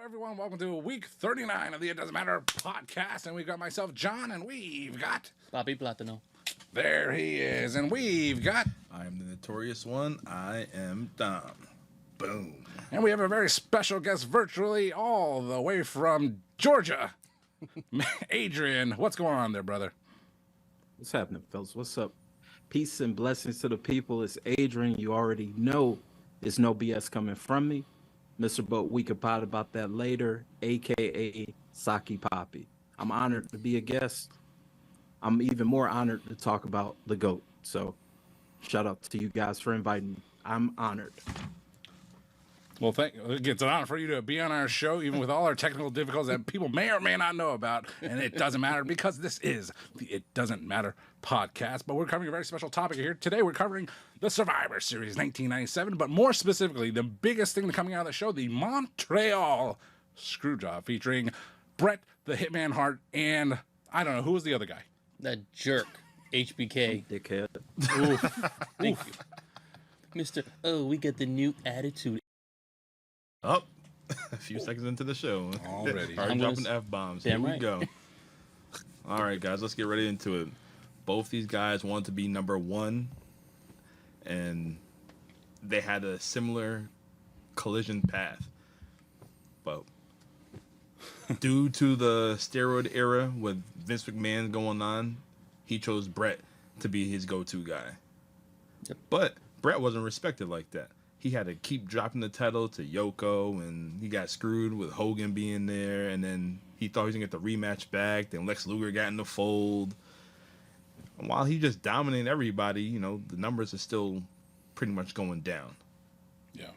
everyone? Welcome to week 39 of the It Doesn't Matter podcast. And we've got myself, John, and we've got... Bobby Platano. There he is. And we've got... I am the notorious one. I am Dom. Boom. And we have a very special guest virtually all the way from Georgia. Adrian, what's going on there, brother? What's happening, fellas? What's up? Peace and blessings to the people. It's Adrian. You already know there's no BS coming from me. Mr. Boat, we could pot about that later, a.k.a. Saki Poppy. I'm honored to be a guest. I'm even more honored to talk about the GOAT. So shout out to you guys for inviting me. I'm honored. Well, it's an honor for you to be on our show, even with all our technical difficulties that people may or may not know about. And it doesn't matter because this is the It Doesn't Matter podcast. But we're covering a very special topic here. Today, we're covering the Survivor Series 1997. But more specifically, the biggest thing coming out of the show, the Montreal Screwjob, featuring Bret, the Hitman Hart, and I don't know, who was the other guy? That jerk, HBK. Dickhead. Oof. Thank you. Mr. Oh, we got the new attitude. Up. A few seconds into the show. Already. Already dropping F-bombs. Here we go. All right, guys, let's get right into it. Both these guys wanted to be number one, and they had a similar collision path. But due to the steroid era with Vince McMahon going on, he chose Bret to be his go-to guy. Yep. But Bret wasn't respected like that. He had to keep dropping the title to Yoko, and he got screwed with Hogan being there, and then he thought he was going to get the rematch back. Then Lex Luger got in the fold. And while he just dominated everybody, you know, the numbers are still pretty much going down. Yeah.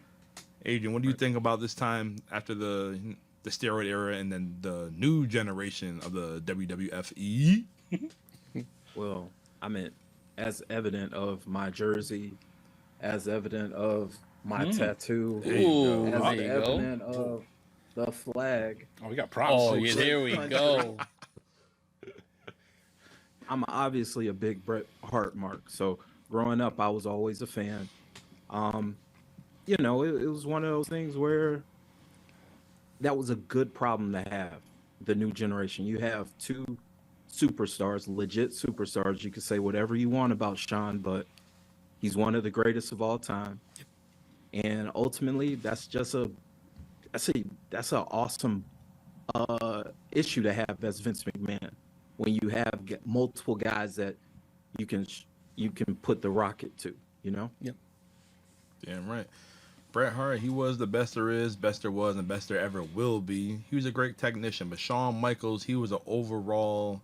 Adrian, what do you think about this time after the steroid era and then the new generation of the WWFE? Well, I mean, as evident of my jersey, as evident of my tattoo, Ooh, as there you evident of the flag. Oh, we got props. Oh, yeah, there we go. I'm obviously a big Bret Hart mark. So growing up, I was always a fan. You know, it was one of those things where that was a good problem to have. The new generation. You have two superstars, legit superstars. You could say whatever you want about Shawn, but he's one of the greatest of all time. And ultimately, that's an awesome issue to have as Vince McMahon, when you have multiple guys that you can put the rocket to, you know? Yep. Damn right. Bret Hart, he was the best there is, best there was, and best there ever will be. He was a great technician, but Shawn Michaels, he was an overall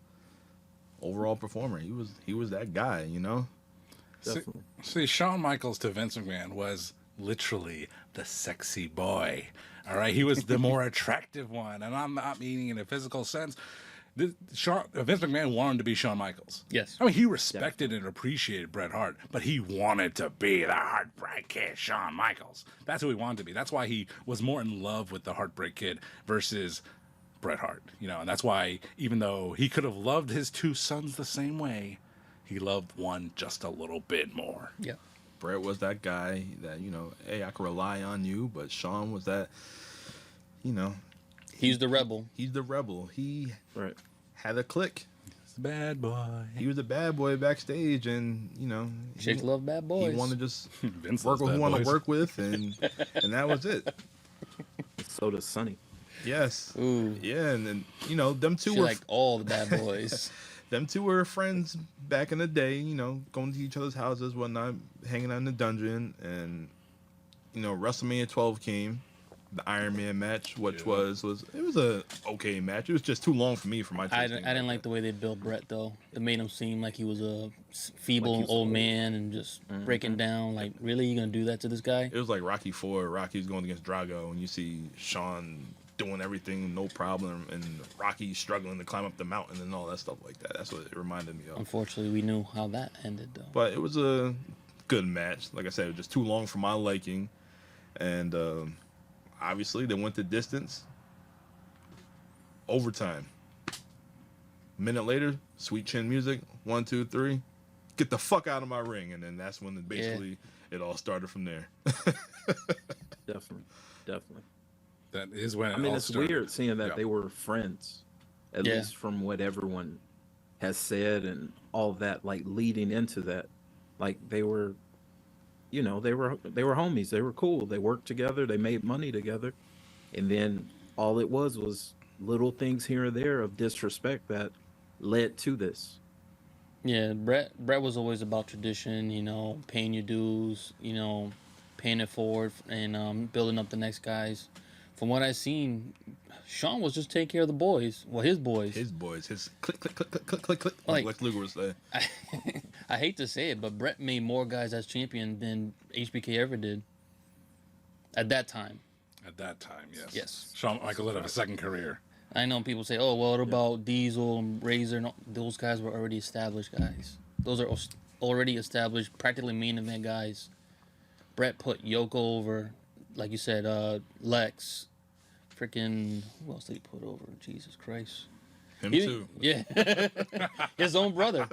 performer. He was that guy, you know? See, Shawn Michaels to Vince McMahon was literally the sexy boy. All right, he was the more attractive one, and I'm not meaning in a physical sense. Vince McMahon wanted to be Shawn Michaels. Yes. I mean, he respected and appreciated Bret Hart, but he wanted to be the Heartbreak Kid, Shawn Michaels. That's who he wanted to be. That's why he was more in love with the Heartbreak Kid versus Bret Hart. You know, and that's why, even though he could have loved his two sons the same way, he loved one just a little bit more. Yeah. Bret was that guy that, you know, hey, I can rely on you, but Shawn was that, you know. He's the rebel. He's the rebel. He Right. had a clique. He's a bad boy. He was a bad boy backstage, and, you know. Chicks love bad boys. He wanted to just Vince work loves with who he bad wanted boys. to work with, and that was it. So does Sonny. Yes. Ooh. Yeah, and then, you know, them two She were like all the bad boys. them two were friends back in the day, you know, going to each other's houses, whatnot, hanging out in the dungeon, and, you know, WrestleMania 12 came, the Iron Man match, which was a okay match. It was just too long for me for my I taste. didn't like the way they built Bret, though. It made him seem like he was a feeble old man and just breaking down. Like, really? You going to do that to this guy? It was like Rocky 4. Rocky's going against Drago, and you see Shawn doing everything, no problem, and Rocky struggling to climb up the mountain and all that stuff like that. That's what it reminded me of. Unfortunately, we knew how that ended, though. But it was a good match. Like I said, it was just too long for my liking. And obviously, they went the distance. Overtime. Minute later, sweet chin music. 1, 2, 3. Get the fuck out of my ring. And then that's when it all started from there. Definitely. That is when I mean, it's weird seeing that Yeah. they were friends, at Yeah. least from what everyone has said and all that, like leading into that. Like they were, they were homies. They were cool. They worked together. They made money together, and then all it was little things here and there of disrespect that led to this. Yeah, Bret was always about tradition, paying your dues, paying it forward and building up the next guys. From what I've seen, Shawn was just taking care of the boys. Well, his boys. His boys. His click, click, click, click, click, click, click. Like Lex Luger was saying. I hate to say it, but Bret made more guys as champion than HBK ever did. At that time. At that time, yes. Yes. Shawn Michaels had a second career. I know people say, "Oh, well, what about Diesel and Razor?" No, those guys were already established guys. Those are already established, practically main event guys. Bret put Yoko over, like you said, Lex, freaking who else did he put over? Jesus Christ, Him too. Yeah, his own brother.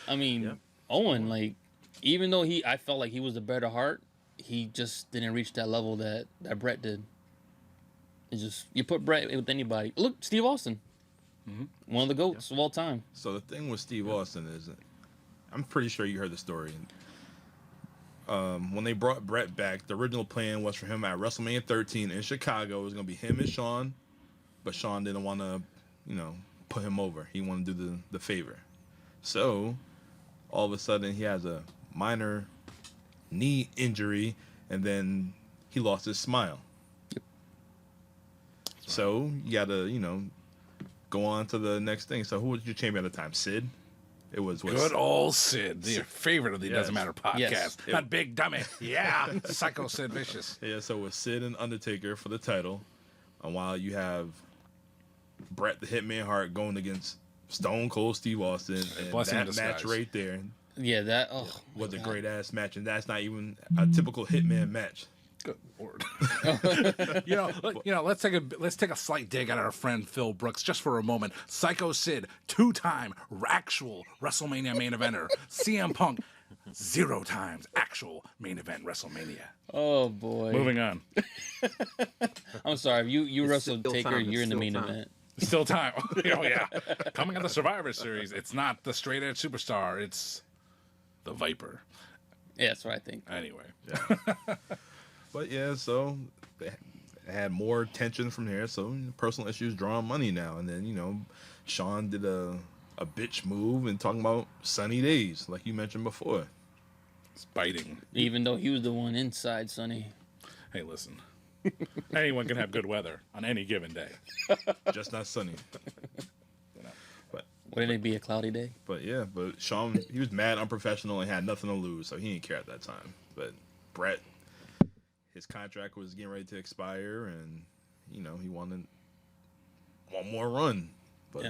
I mean, Yeah. Owen. Like, even though I felt like he was the better Hart, he just didn't reach that level that Bret did. It's just you put Bret with anybody. Look, Steve Austin, one of the GOATs of all time. So the thing with Steve Austin is, I'm pretty sure you heard the story. When they brought Bret back, the original plan was for him at WrestleMania 13 in Chicago. It was going to be him and Shawn, but Shawn didn't want to, put him over. He wanted to do the favor. So all of a sudden he has a minor knee injury, and then he lost his smile. So you got to, go on to the next thing. So who was your champion at the time? Sid? It was Good old Sid, the favorite of the Yes. Doesn't Matter podcast. Yes. That big dummy. Yeah. Psycho Sid Vicious. Yeah, so it was Sid and Undertaker for the title. And while you have Bret the Hitman Hart going against Stone Cold Steve Austin, and Blessing in that match disguise. right there Yeah, that was a great ass match, and that's not even a typical Hitman match. Good Lord. Let's take a slight dig at our friend Phil Brooks just for a moment. Psycho Sid, 2-time actual WrestleMania main eventer. CM Punk, 0 times actual main event WrestleMania. Oh boy. Moving on. I'm sorry. You wrestled still Taker. time. It's You're in the still main time. event. Still time. Oh yeah. Coming on the Survivor Series, it's not the straight edge superstar, it's the Viper. Yeah, that's what I think. Anyway. But yeah, so they had more tension from there. So personal issues drawing money now, and then Shawn did a bitch move and talking about sunny days, like you mentioned before. It's biting. Even though he was the one inside, Sonny. Hey, listen. Anyone can have good weather on any given day. Just not sunny. Wouldn't it be a cloudy day? But Shawn, he was mad, unprofessional, and had nothing to lose, so he didn't care at that time. But Bret, his contract was getting ready to expire, and he wanted one more run. But Yeah.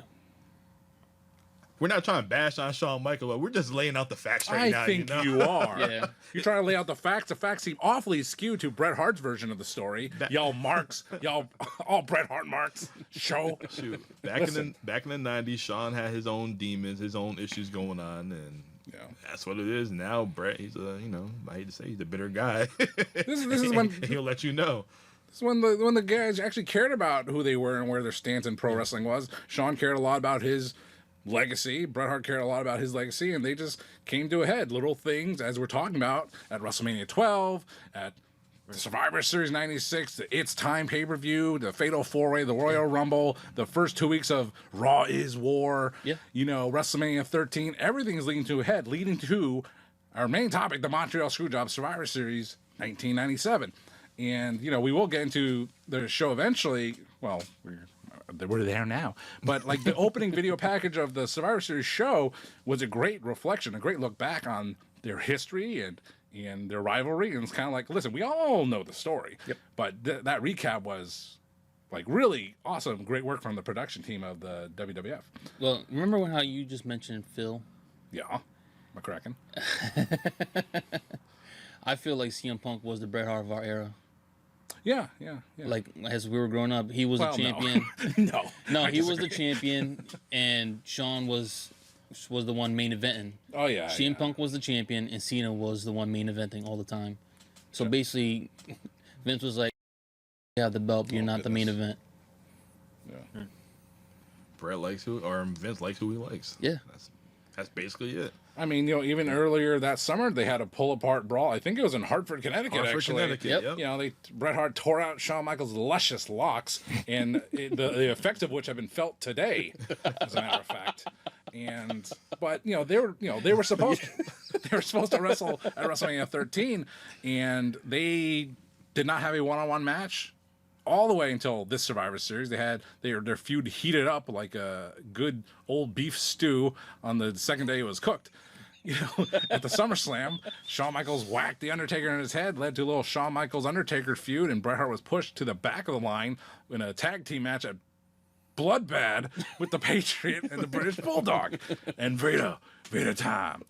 we're not trying to bash on Shawn Michaels, but we're just laying out the facts right now. I think you are. Yeah. You're trying to lay out the facts. The facts seem awfully skewed to Bret Hart's version of the story. Y'all marks, y'all all Bret Hart marks. Show. Shoot, back in the '90s, Shawn had his own demons, his own issues going on, and Yeah. that's what it is now. Bret, he's I hate to say, he's a bitter guy. This is when He'll let you know. this is when the guys actually cared about who they were and where their stance in pro wrestling was. Shawn cared a lot about his legacy. Bret Hart cared a lot about his legacy, and they just came to a head. Little things, as we're talking about, at WrestleMania 12, at the Survivor Series 96, the It's Time pay-per-view, the Fatal 4-Way, the Royal Rumble, the first 2 weeks of Raw is War, Yeah. WrestleMania 13, everything is leading to a head, leading to our main topic, the Montreal Screwjob Survivor Series 1997. And, we will get into the show eventually. Well, we're there now. But like the opening video package of the Survivor Series show was a great reflection, a great look back on their history and their rivalry. And it's kind of like, listen, we all know the story. Yep. But that recap was like really awesome. Great work from the production team of the WWF. Well, remember how you just mentioned Phil? Yeah. McCracken. I feel like CM Punk was the Bret Hart of our era. Yeah. Like, as we were growing up, he was Well, the champion. No. No, I he was the disagree. champion, and Shawn was the one main eventing. Oh, yeah. CM yeah. Punk was the champion, and Cena was the one main eventing all the time. So basically, Vince was like, have the belt, but you're Oh, not the main goodness. event. Yeah. Bret likes who, or Vince likes who he likes. Yeah. That's basically it. I mean, even earlier that summer, they had a pull-apart brawl. I think it was in Hartford, Connecticut, actually. Connecticut. Yep. Yep. Bret Hart tore out Shawn Michaels' luscious locks, and the effects of which have been felt today, as a matter of fact. But they were supposed to wrestle at WrestleMania 13, and they did not have a one-on-one match all the way until this Survivor Series. They had their feud heated up like a good old beef stew on the second day it was cooked. At the SummerSlam, Shawn Michaels whacked The Undertaker in his head, led to a little Shawn Michaels Undertaker feud, and Bret Hart was pushed to the back of the line in a tag team match at Bloodbath with the Patriot and the British Bulldog and Vader time.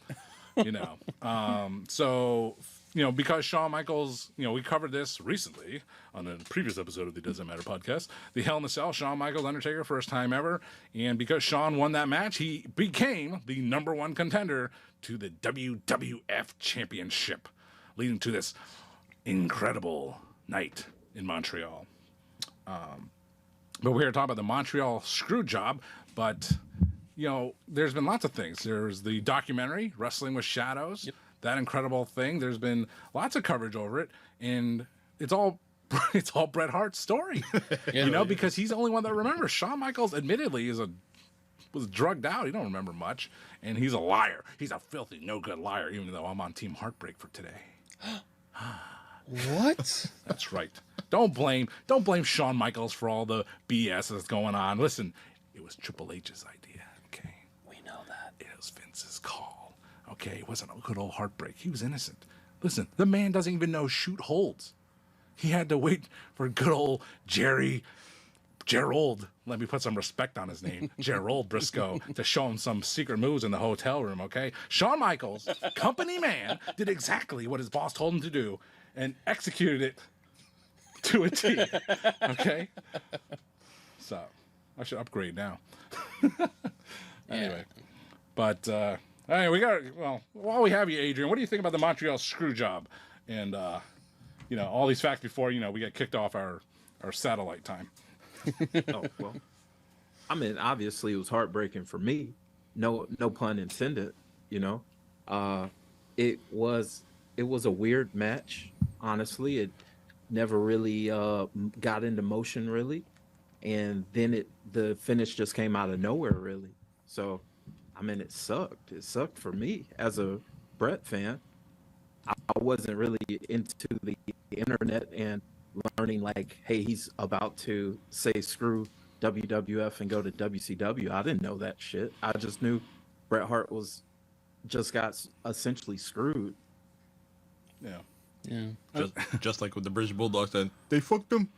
Because Shawn Michaels, we covered this recently on a previous episode of the Doesn't Matter podcast, the Hell in a Cell, Shawn Michaels, Undertaker, first time ever. And because Shawn won that match, he became the #1 contender to the WWF Championship, leading to this incredible night in Montreal. But we're here to talk about the Montreal Screwjob, but there's been lots of things. There's the documentary, Wrestling with Shadows. Yep. That incredible thing. There's been lots of coverage over it, and it's all Bret Hart's story. Because he's the only one that remembers. Shawn Michaels, admittedly, was drugged out. He don't remember much, and he's a liar. He's a filthy, no good liar. Even though I'm on Team Heartbreak for today. What? That's right. Don't blame Shawn Michaels for all the BS that's going on. Listen, it was Triple H's idea. Okay, We know that. it was Vince's call. Okay, it wasn't a good old Heartbreak. He was innocent. Listen, the man doesn't even know shoot holds. He had to wait for good old Gerald, let me put some respect on his name, Gerald Briscoe, to show him some secret moves in the hotel room, okay? Shawn Michaels, company man, did exactly what his boss told him to do and executed it to a T, okay? So, I should upgrade now. Anyway, but... Anyway, while we have you, Adrian, what do you think about the Montreal Screwjob and, all these facts before, we get kicked off our satellite time? Obviously it was heartbreaking for me. No pun intended, It was a weird match, honestly. It never really got into motion, really. And then the finish just came out of nowhere, really. So... it sucked. It sucked for me as a Bret fan. I wasn't really into the internet and learning hey, he's about to say screw WWF and go to WCW. I didn't know that shit. I just knew Bret Hart got essentially screwed. Yeah. Yeah. Just like what the British Bulldogs said, they fucked him.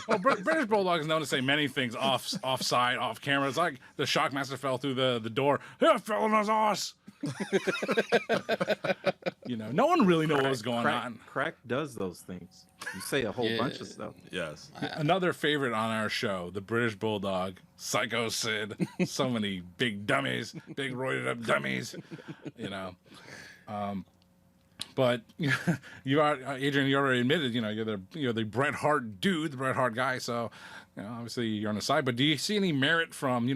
Well, British Bulldog is known to say many things offside, off camera. It's like the Shockmaster fell through the door. Yeah, fell on his ass. No one really knows what was going on. Crack does those things. You say a whole bunch of stuff. Yes. Another favorite on our show, the British Bulldog, Psycho Sid. So many big dummies, big roided up dummies. But Adrian, you already admitted, you're the Bret Hart dude, the Bret Hart guy. So, obviously you're on the side. But do you see any merit from,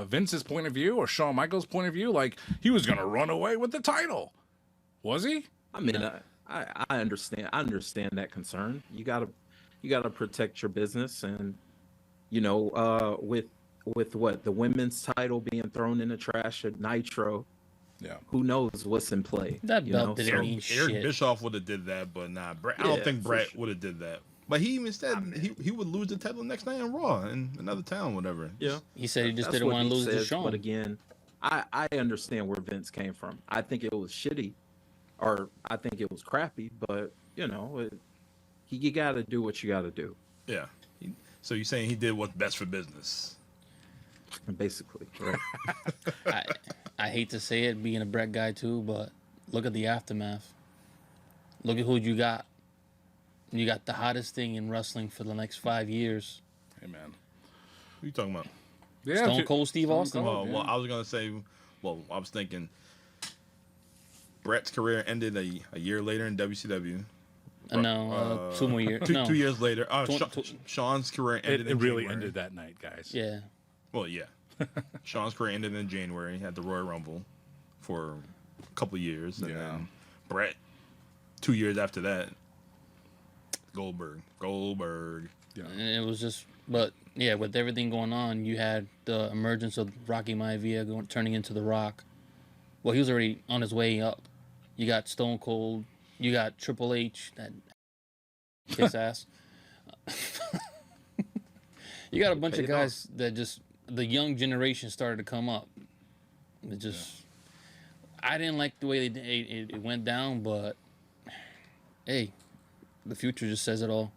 Vince's point of view or Shawn Michaels' point of view? Like he was going to run away with the title, was he? I understand. I understand that concern. You gotta protect your business, and with what the women's title being thrown in the trash at Nitro. Yeah. Who knows what's in play? That belt didn't mean shit. Eric Bischoff would have did that, but nah, Bret. I don't think Bret would have did that. But he even said he would lose the title next night on Raw in another town, whatever. Yeah. He said he just didn't want to lose to Shawn. But again, I understand where Vince came from. I think it was shitty, or I think it was crappy. But you got to do what you got to do. Yeah. So you're saying he did what's best for business? Basically, right? I hate to say it, being a Bret guy too, but look at the aftermath. Look at who you got. You got the hottest thing in wrestling for the next 5 years. Hey, man. Who you talking about? Yeah, Stone Cold Steve Austin. Well, I was going to say, I was thinking Bret's career ended a year later in WCW. No, 2 more years. Two years later. Tw- Shawn's career ended It in really January. ended that night, guys. Yeah. Well, yeah. Shawn's career ended in January. He had the Royal Rumble for a couple years. And then Bret, 2 years after that, Goldberg. Yeah. And it was just, but yeah, with everything going on, you had the emergence of Rocky Maivia turning into The Rock. Well, he was already on his way up. You got Stone Cold. You got Triple H, that kiss ass. You got a bunch of guys that just, the young generation started to come up. It just, I didn't like the way it went down, but hey, the future just says it all.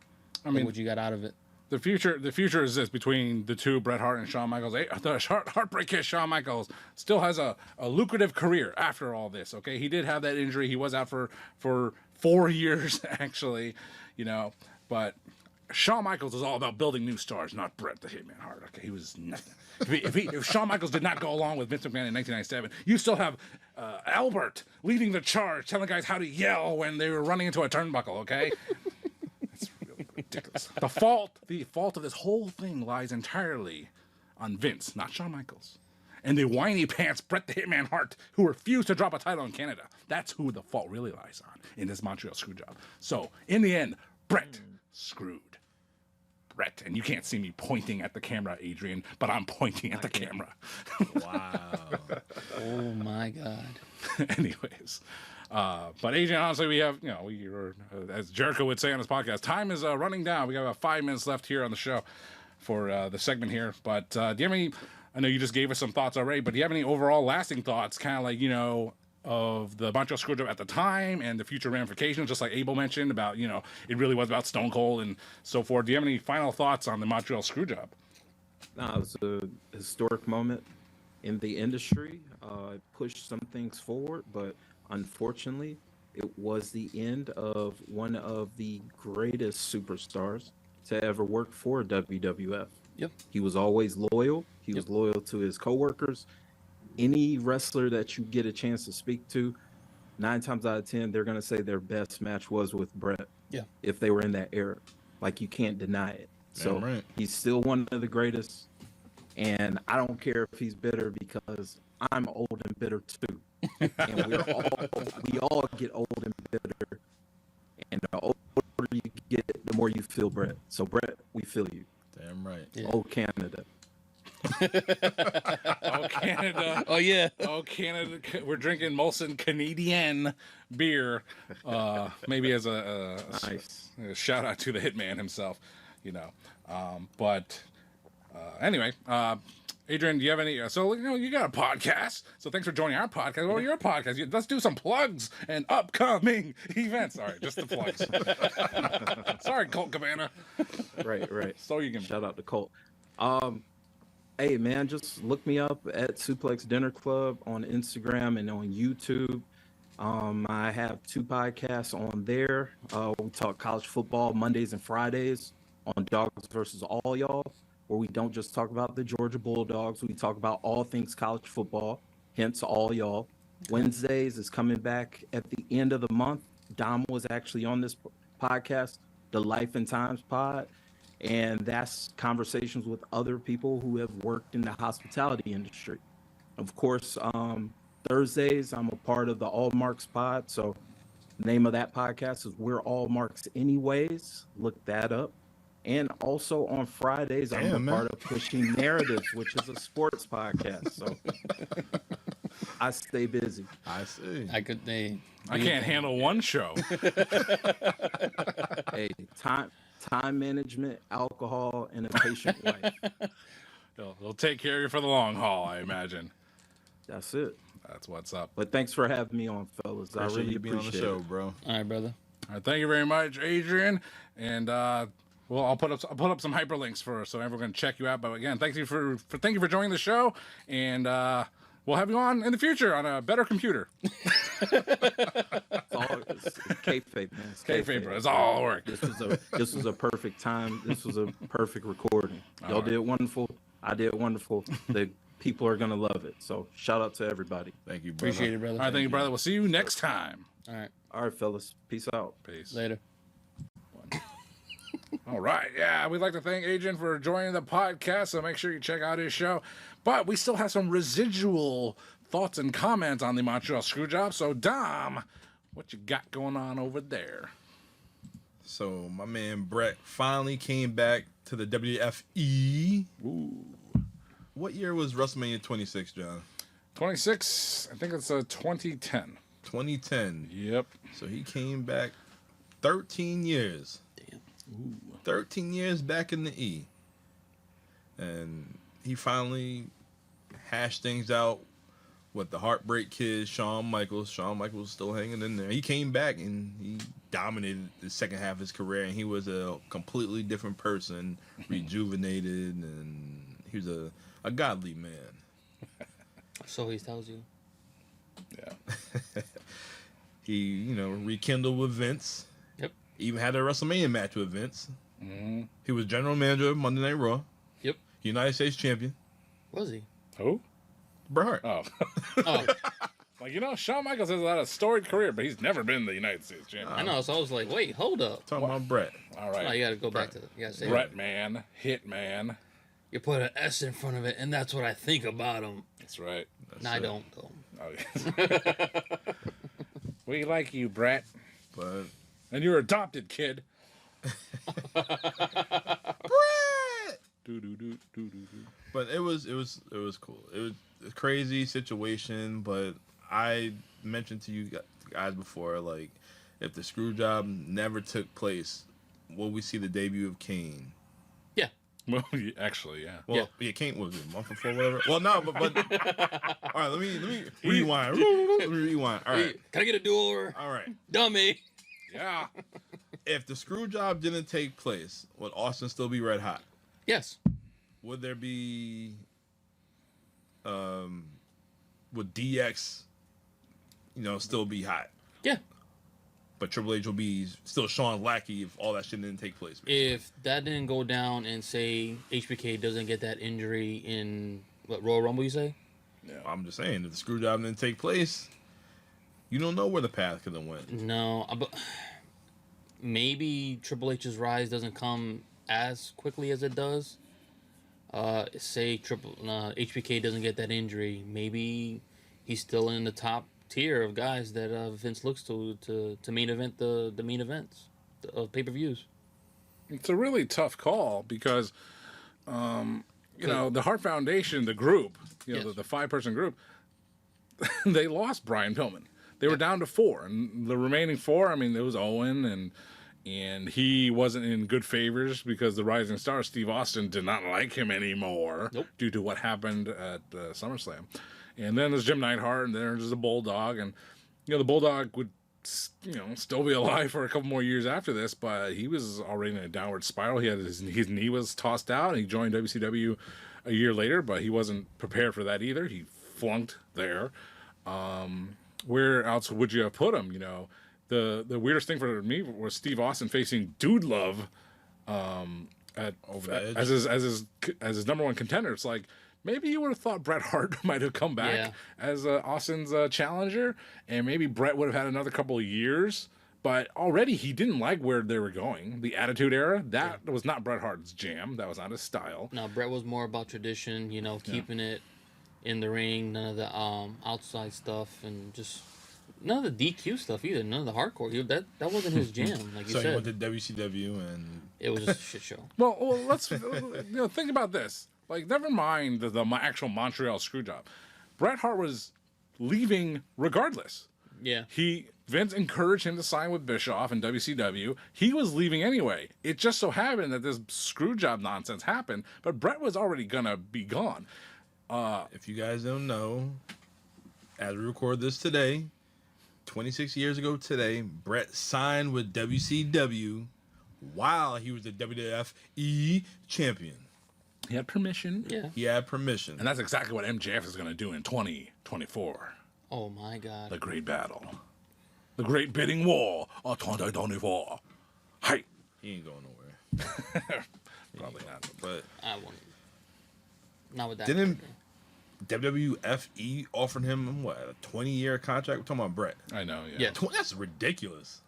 I mean, what you got out of it. The future is this between the two, Bret Hart and Shawn Michaels. The Heartbreak Kid Shawn Michaels still has a lucrative career after all this. Okay, he did have that injury. He was out for 4 years actually, but Shawn Michaels is all about building new stars, not Bret the Hitman Hart. Okay, he was nothing. If Shawn Michaels did not go along with Vince McMahon in 1997, you still have Albert leading the charge, telling guys how to yell when they were running into a turnbuckle. Okay. Ridiculous. The fault of this whole thing lies entirely on Vince, not Shawn Michaels. And the whiny pants Bret the Hitman Hart, who refused to drop a title in Canada. That's who the fault really lies on in this Montreal Screwjob. So, in the end, Bret screwed Bret. And you can't see me pointing at the camera, Adrian, but I'm pointing at the camera. Wow. Oh, my God. Anyways. But Adrian, honestly, we have, as Jericho would say on his podcast, time is running down. We got about 5 minutes left here on the show for the segment here. But do you have any, I know you just gave us some thoughts already, but do you have any overall lasting thoughts, kind of like, of the Montreal Screwjob at the time and the future ramifications, just like Abel mentioned about, it really was about Stone Cold and so forth. Do you have any final thoughts on the Montreal Screwjob? No, it was a historic moment in the industry. It pushed some things forward, but unfortunately, it was the end of one of the greatest superstars to ever work for WWF. Yep. He was always loyal. He was loyal to his coworkers. Any wrestler that you get a chance to speak to, 9 times out of 10, they're going to say their best match was with Bret. Yeah. If they were in that era. Like, you can't deny it. So he's still one of the greatest. And I don't care if he's bitter because I'm old and bitter too. And we all get old and bitter. And the older you get, the more you feel Bret. So Bret, we feel you. Damn right. Yeah. Oh, Canada. Oh, Canada. Oh, yeah. Oh, Canada. We're drinking Molson Canadian beer. Maybe as a shout out to the Hitman himself, Anyway, Adrian, do you have any? So you got a podcast. So thanks for joining our podcast. Well, your podcast. Let's do some plugs and upcoming events. All right, just the plugs. Sorry, Colt Cabana. Right. So you can shout out to Colt. Hey man, just look me up at Suplex Dinner Club on Instagram and on YouTube. I have 2 podcasts on there. We talk college football Mondays and Fridays on Dogs versus All Y'all, where we don't just talk about the Georgia Bulldogs. We talk about all things college football, hence All Y'all. Wednesdays is coming back at the end of the month. Dom was actually on this podcast, the Life and Times pod, and that's conversations with other people who have worked in the hospitality industry. Of course, Thursdays, I'm a part of the All Marks pod, so the name of that podcast is We're All Marks Anyways. Look that up. And also on Fridays, I'm a part of Pushing Narratives, which is a sports podcast. So I stay busy. I see. I can't handle one show. Hey, time management, alcohol, and a patient wife. They'll take care of you for the long haul, I imagine. That's it. That's what's up. But thanks for having me on, fellas. I really being on the show, bro. All right, brother. All right, thank you very much, Adrian. And I'll put up some hyperlinks so everyone can check you out. But again, thank you for joining the show, and we'll have you on in the future on a better computer. It's kayfabe, man. It's kayfabe, bro. It's all work. This was a perfect time. This was a perfect recording. Y'all did wonderful. I did wonderful. The people are gonna love it. So shout out to everybody. Thank you, brother. Appreciate it, brother. All right, thank you, brother. We'll see you next time. All right. All right, fellas. Peace out. Peace. Later. All right. Yeah, we'd like to thank Adrian for joining the podcast, so make sure you check out his show. But we still have some residual thoughts and comments on the Montreal Screwjob. So, Dom, what you got going on over there? So, my man Bret finally came back to the WFE. Ooh. What year was WrestleMania 26, John? 26, I think it's 2010. 2010. Yep. So, he came back 13 years. Damn. Ooh. 13 years back in the E. And he finally hashed things out with the Heartbreak Kid, Shawn Michaels. Shawn Michaels still hanging in there. He came back and he dominated the second half of his career, and he was a completely different person, rejuvenated, and he was a godly man. So he tells you. Yeah. He, rekindled with Vince. Yep. Even had a WrestleMania match with Vince. Mm-hmm. He was general manager of Monday Night Raw. Yep. United States champion. Was he? Who? Bret Hart. Oh. Oh, Like, Shawn Michaels has had a storied career, but he's never been the United States champion. I know. So I was like, wait, hold up. Talking about Bret. All No, right. you got to go back to. You got to say. Bret Man, Hitman. You put an S in front of it, and that's what I think about him. That's right. No, I don't though. Oh, yes. We like you, Bret. But And you're adopted, kid. Bret. But it was cool. It was a crazy situation, but I mentioned to you guys before, like, if the Screwjob never took place, will we see the debut of Kane? Yeah. Well, actually, yeah. Well, yeah, Kane was it a month before, whatever. Well, no, but all right. Let me rewind. Let me rewind. All right. Can I get a do-over? All right. Dummy. Yeah. If the Screwjob didn't take place, would Austin still be red hot? Yes. Would there be would DX still be hot? Yeah. But Triple H will be still Shawn Lackey if all that shit didn't take place. If that didn't go down and say HBK doesn't get that injury in Royal Rumble, you say? Yeah. I'm just saying, if the Screwjob didn't take place, you don't know where the path could have went. No, but maybe Triple H's rise doesn't come as quickly as it does. Say HBK doesn't get that injury, maybe he's still in the top tier of guys that Vince looks to main event the main events of pay-per-views. It's a really tough call because, the Hart Foundation, the group, Yes. the 5-person group, they lost Brian Pillman. They were down to 4, and the remaining 4, I mean, there was Owen, and he wasn't in good favors because the rising star, Steve Austin, did not like him anymore due to what happened at SummerSlam. And then there's Jim Neidhart, and there's the Bulldog, and the Bulldog would still be alive for a couple more years after this, but he was already in a downward spiral. He had his knee was tossed out, and he joined WCW a year later, but he wasn't prepared for that either. He flunked there. Where else would you have put him? The weirdest thing for me was Steve Austin facing Dude Love as his number one contender. It's like, maybe you would have thought Bret Hart might have come back as Austin's challenger, and maybe Bret would have had another couple of years. But already he didn't like where they were going. The Attitude Era, that was not Bret Hart's jam. That was not his style. No, Bret was more about tradition, keeping it in the ring, none of the outside stuff, and just none of the DQ stuff either, none of the hardcore. That wasn't his jam, like you So said. he went to WCW, and It was just a shit show. Well, let's think about this. Like, never mind the actual Montreal Screwjob. Bret Hart was leaving regardless. Yeah. Vince encouraged him to sign with Bischoff in WCW. He was leaving anyway. It just so happened that this Screwjob nonsense happened, but Bret was already gonna be gone. if you guys don't know, as we record this today, 26 years ago today, Bret signed with WCW while he was the WWF champion. He had permission. Yeah. He had permission. And that's exactly what MJF is gonna do in 2024. Oh my God. The Great Battle. The Great Bidding War of 2024. Hi. He ain't going nowhere. Probably not. But I won't. Not with that. didn't WWFE offer him, what, a 20-year contract? We're talking about Bret. I know, yeah. Yeah. That's ridiculous.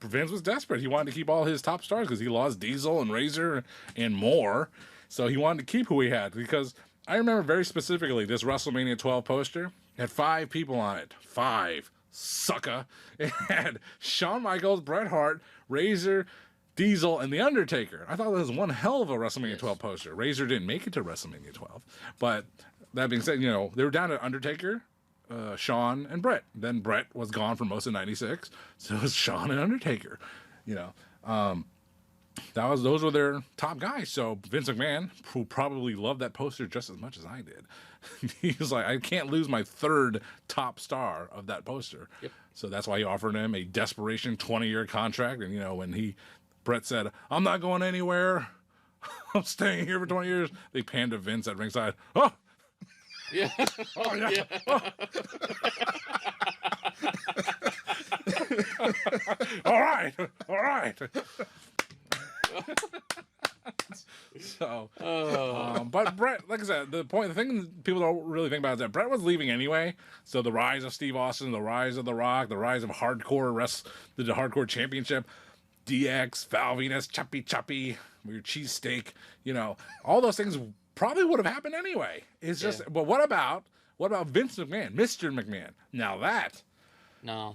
Vince was desperate. He wanted to keep all his top stars because he lost Diesel and Razor and more. So he wanted to keep who he had, because I remember very specifically this WrestleMania 12 poster had 5 people on it. 5. Sucker. It had Shawn Michaels, Bret Hart, Razor, Diesel, and The Undertaker. I thought that was one hell of a WrestleMania 12 poster. Razor didn't make it to WrestleMania 12. But that being said, they were down to Undertaker, Shawn, and Bret. Then Bret was gone for most of 96. So it was Shawn and Undertaker. Those were their top guys. So Vince McMahon, who probably loved that poster just as much as I did, he was like, I can't lose my 3rd top star of that poster. Yep. So that's why he offered him a desperation 20-year contract. And when Bret said, I'm not going anywhere, I'm staying here for 20 years, they panned to Vince at ringside. Oh, Yeah. oh yeah. Yeah. Oh. All right. So, but Bret, like I said, the thing people don't really think about is that Bret was leaving anyway. So the rise of Steve Austin, the rise of The Rock, the rise of hardcore the hardcore championship, DX, Val Venus, Choppy, your cheesesteak, all those things probably would have happened anyway. It's just, but what about Vince McMahon, Mr. McMahon? Now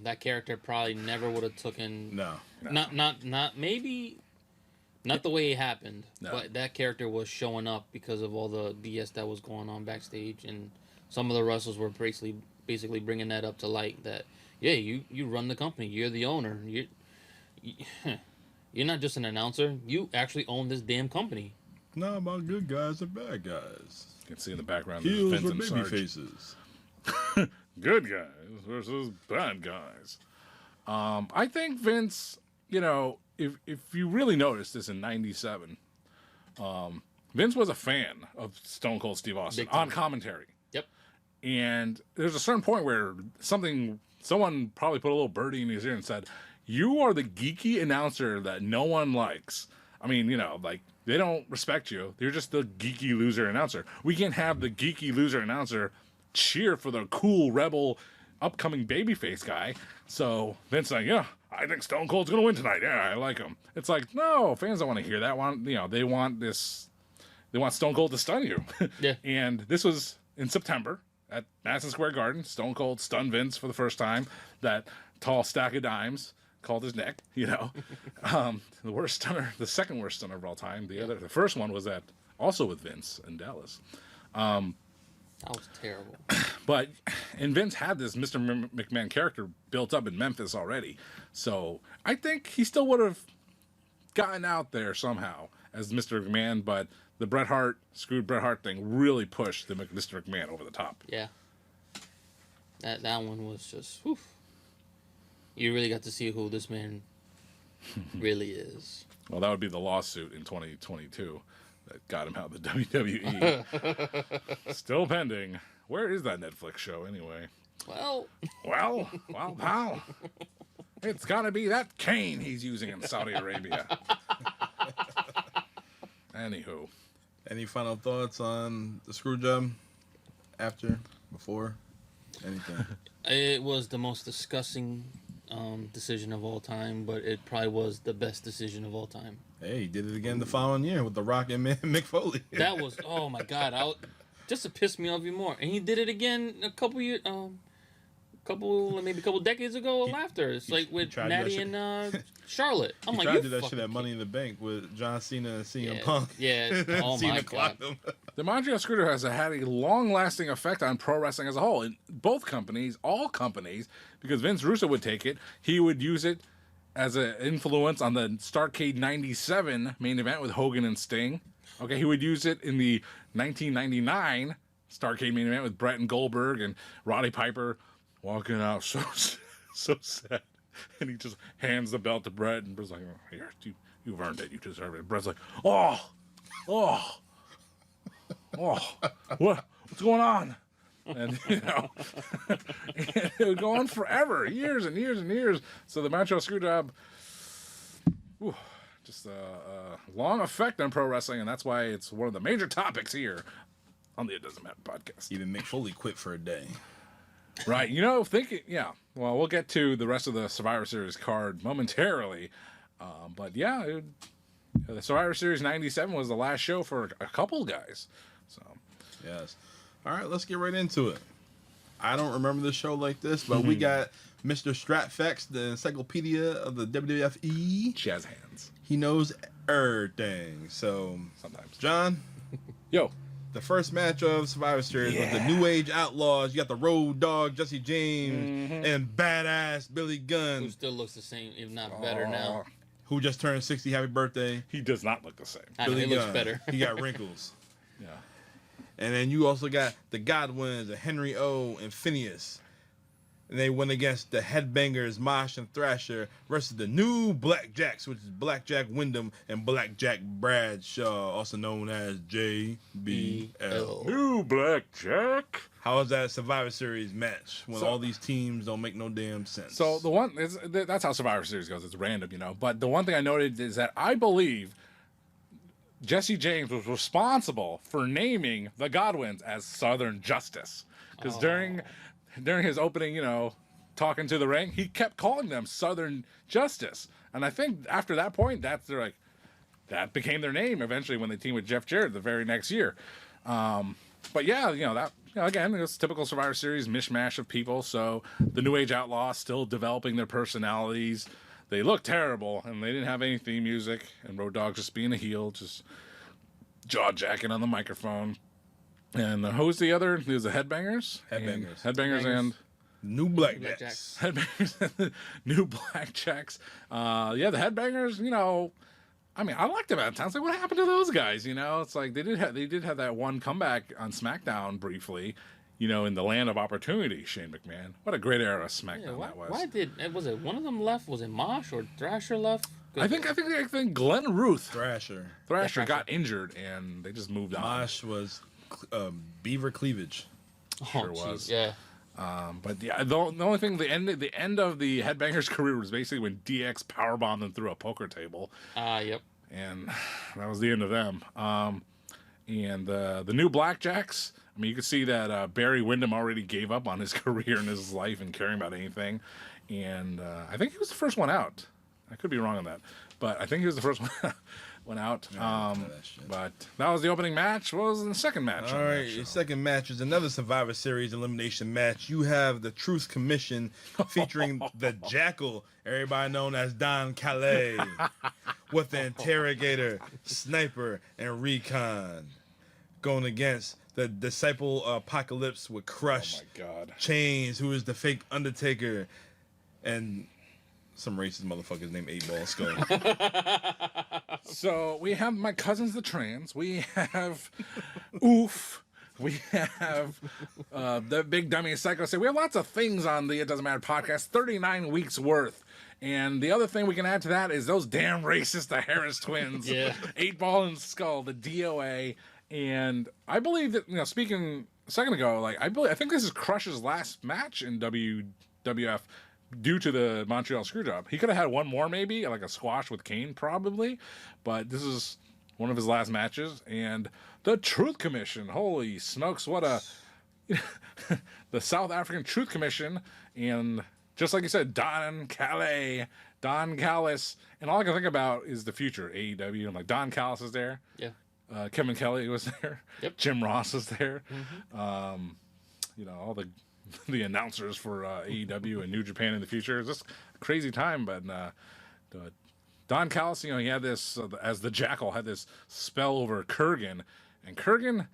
that character probably never would have taken. No. Not maybe. Not the way it happened, No. but that character was showing up because of all the BS that was going on backstage, and some of the wrestlers were basically bringing that up to light. That you run the company, you're the owner, you're not just an announcer, you actually own this damn company. Not about good guys and bad guys. You can see in the background Heels Vince or and baby Sarge. faces. Good guys versus bad guys. I think Vince, if you really noticed this in '97, Vince was a fan of Stone Cold Steve Austin Big time. on commentary. Yep. And there's a certain point where someone probably put a little birdie in his ear and said, "You are the geeky announcer that no one likes." I mean, they don't respect you. You're just the geeky loser announcer. We can't have the geeky loser announcer cheer for the cool rebel upcoming babyface guy. So Vince's like, yeah, I think Stone Cold's gonna win tonight. Yeah, I like him. It's like, no, fans don't want to hear that one. They want Stone Cold to stun you. Yeah. And this was in September at Madison Square Garden. Stone Cold stunned Vince for the first time. That tall stack of dimes called his neck. The second worst stunner of all time. The first one was also with Vince in Dallas. That was terrible. And Vince had this Mr. McMahon character built up in Memphis already. So I think he still would have gotten out there somehow as Mr. McMahon, but the Bret Hart thing really pushed the Mr. McMahon over the top. Yeah. That one was just, whew. You really got to see who this man really is. Well, that would be the lawsuit in 2022 that got him out of the WWE. Still pending. Where is that Netflix show anyway? Well, pal. It's got to be that cane he's using in Saudi Arabia. Anywho. Any final thoughts on the Screwjob? After? Before? Anything? it was the most disgusting decision of all time, but it probably was the best decision of all time. Hey, he did it again the following year with The Rock and Mick Foley. That was, oh my God, just to piss me off even more. And he did it again a couple years, maybe a couple decades ago after. It's like with Natty and Charlotte. I'm like, tried you to do that shit at Money in the Bank with John Cena and CM Punk. Yeah, oh Cena my God. clocked him. The Montreal Screwjob has had a long-lasting effect on pro wrestling as a whole. In both companies, all companies, because Vince Russo would take it. He would use it as an influence on the Starrcade 97 main event with Hogan and Sting. Okay, he would use it in the 1999 Starrcade main event with Bret and Goldberg and Roddy Piper walking out so sad. And he just hands the belt to Bret, and Bret's like, oh, here, you've earned it. You deserve it. Bret's like, what's going on? And, it would go on forever, years and years and years. So the Montreal Screwjob, just a long effect on pro wrestling, and that's why it's one of the major topics here on the It Doesn't Matter podcast. Even Mick Foley quit for a day. Right. Yeah. Well, we'll get to the rest of the Survivor Series card momentarily. But yeah, the Survivor Series 97 was the last show for a couple guys. So. Yes. All right, let's get right into it. I don't remember the show like this, but we got Mr. Stratfax, the encyclopedia of the WWFE. Jazz hands. He knows everything. So, Sometimes. John, Yo. the first match of Survivor Series was the New Age Outlaws. You got the Road Dogg, Jesse James, and badass Billy Gunn. Who still looks the same, if not better now. Who just turned 60. Happy birthday. He does not look the same. I know, Billy he looks Gunn. better. He got wrinkles. Yeah. And then you also got the Godwins, and Henry O, and Phineas. And they went against the Headbangers, Mosh and Thrasher, versus the new Blackjacks, which is Blackjack Wyndham and Blackjack Bradshaw, also known as JBL. New Blackjack. How was that Survivor Series match when all these teams don't make no damn sense? So that's how Survivor Series goes. It's random, But the one thing I noted is that I believe Jesse James was responsible for naming the Godwins as Southern Justice, because during his opening, talking to the ring, he kept calling them Southern Justice, and I think after that point, that became their name eventually when they teamed with Jeff Jarrett the very next year. But yeah, again, it's typical Survivor Series mishmash of people. So the New Age Outlaws still developing their personalities. They look terrible, and they didn't have any theme music. And Road Dogg just being a heel, just jaw jacking on the microphone. And who's the other? There's the Headbangers. Headbangers and New Blackjacks. Headbangers, New Blackjacks. The Headbangers. I liked them at times. Like, what happened to those guys? It's like they did have that one comeback on SmackDown briefly. In the land of opportunity, Shane McMahon. What a great era of SmackDown that was. Was it one of them left? Was it Mosh or Thrasher left? I think Glenn Ruth Thrasher got injured and they just moved on. Mosh was Beaver Cleavage. Sure was. Yeah. But yeah, the only thing, the end of the Headbangers' career was basically when DX powerbombed them through a poker table. Yep. And that was the end of them. And the new Blackjacks, you could see that Barry Windham already gave up on his career and his life and caring about anything. And I think he was the first one out. I could be wrong on that. But I think he was the first one out. But that was the opening match. What was the second match? All right, your second match is another Survivor Series elimination match. You have the Truth Commission featuring the Jackal, everybody known as Don Calais, with the Interrogator, Sniper, and Recon, going against the Disciple Apocalypse with Crush, Chains, who is the fake Undertaker, and some racist motherfuckers named 8-Ball Skull. So we have My Cousins the Trans. We have Oof. We have the Big Dummy Psycho. So we have lots of things on the It Doesn't Matter podcast. 39 weeks worth. And the other thing we can add to that is those damn racist, the Harris twins. 8-Ball and Skull, the DOA. And I believe that, speaking a second ago, I think this is Crush's last match in WWF due to the Montreal Screwjob. He could have had one more, maybe, like a squash with Kane, probably. But this is one of his last matches. And the Truth Commission, holy smokes, what a... the South African Truth Commission, and just like you said, Don Callis. And all I can think about is the future, AEW. I'm like, Don Callis is there. Yeah. Kevin Kelly was there. Yep. Jim Ross is there. All the announcers for AEW and New Japan in the future. It's just a crazy time. But Don Callis, he had this, as the Jackal, had this spell over Kurgan. And Kurgan,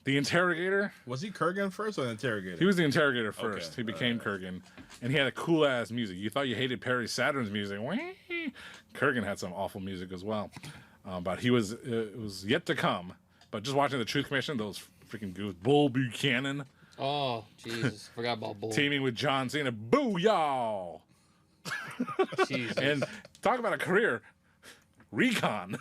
the Interrogator. Was he Kurgan first or the Interrogator? He was the Interrogator first. Okay. He became Kurgan. And he had a cool-ass music. You thought you hated Perry Saturn's music. Kurgan had some awful music as well. But it was yet to come. But just watching the Truth Commission, those freaking goofs. Bull Buchanan. Oh, Jesus. Forgot about Bull. Teaming with John Cena. Boo, y'all. Jesus. And talk about a career. Recon.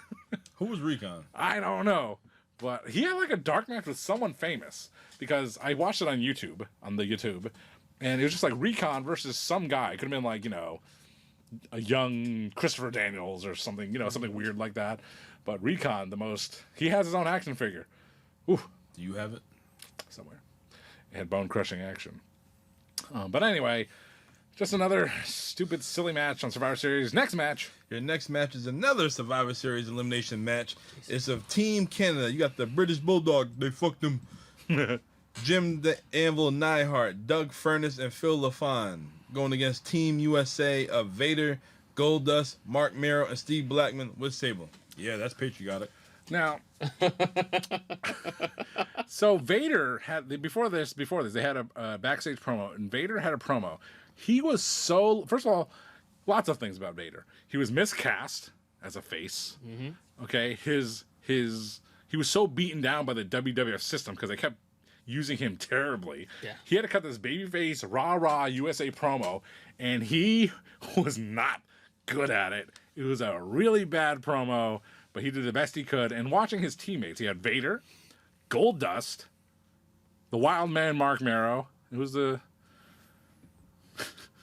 Who was Recon? I don't know. But he had a dark match with someone famous. Because I watched it on YouTube. And it was just Recon versus some guy. It could have been a young Christopher Daniels or something, something weird like that. But Recon, he has his own action figure. Ooh. Do you have it? Somewhere. It had bone-crushing action. But anyway, just another stupid, silly match on Survivor Series. Next match. Your next match is another Survivor Series elimination match. It's of Team Canada. You got the British Bulldog. They fucked him. Jim the Anvil Neihart, Doug Furness, and Phil LaFon going against Team USA of Vader, Goldust, Mark Merrill, and Steve Blackman with Sable. Yeah, that's patriotic. Now, so Vader had before this they had a backstage promo, and Vader had a promo. He was first of all, lots of things about Vader. He was miscast as a face. Mm-hmm. Okay, he was so beaten down by the WWF system because they kept using him terribly. Yeah. He had to cut this babyface rah USA promo, and he was not good at it. It was a really bad promo, but he did the best he could. And watching his teammates, he had Vader, Goldust, the Wild Man Mark Merrow. It was the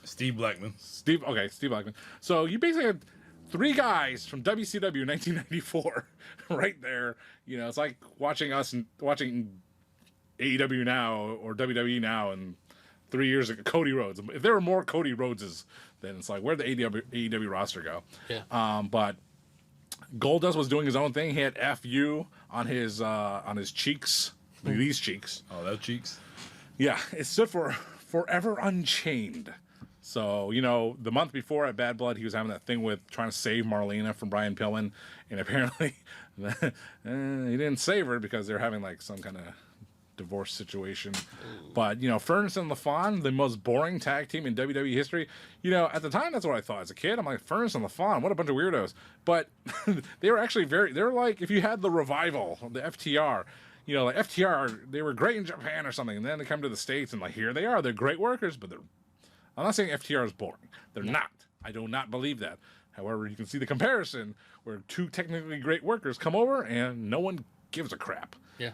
Steve Blackman. Steve Blackman. So you basically had 3 guys from WCW 1994 right there. You know, it's like watching AEW now or WWE now and 3 years ago, Cody Rhodes. If there were more Cody Rhodeses, then it's like, where'd the AEW roster go? Yeah. But Goldust was doing his own thing. He had FU on his cheeks, these cheeks. Oh, those cheeks? Yeah, it stood for Forever Unchained. So, you know, the month before at Bad Blood, he was having that thing with trying to save Marlena from Brian Pillman. And apparently he didn't save her because they're having like some kind of divorce situation. But, you know, Furness and LaFon, the most boring tag team in WWE history. You know, at the time, that's what I thought as a kid. I'm like, Furness and LaFon, what a bunch of weirdos. But they were actually they're like, if you had the Revival, the FTR, you know, like FTR, they were great in Japan or something. And then they come to the States and like, here they are. They're great workers, but I'm not saying FTR is boring. They're not. I do not believe that. However, you can see the comparison where 2 technically great workers come over and no one gives a crap. Yeah.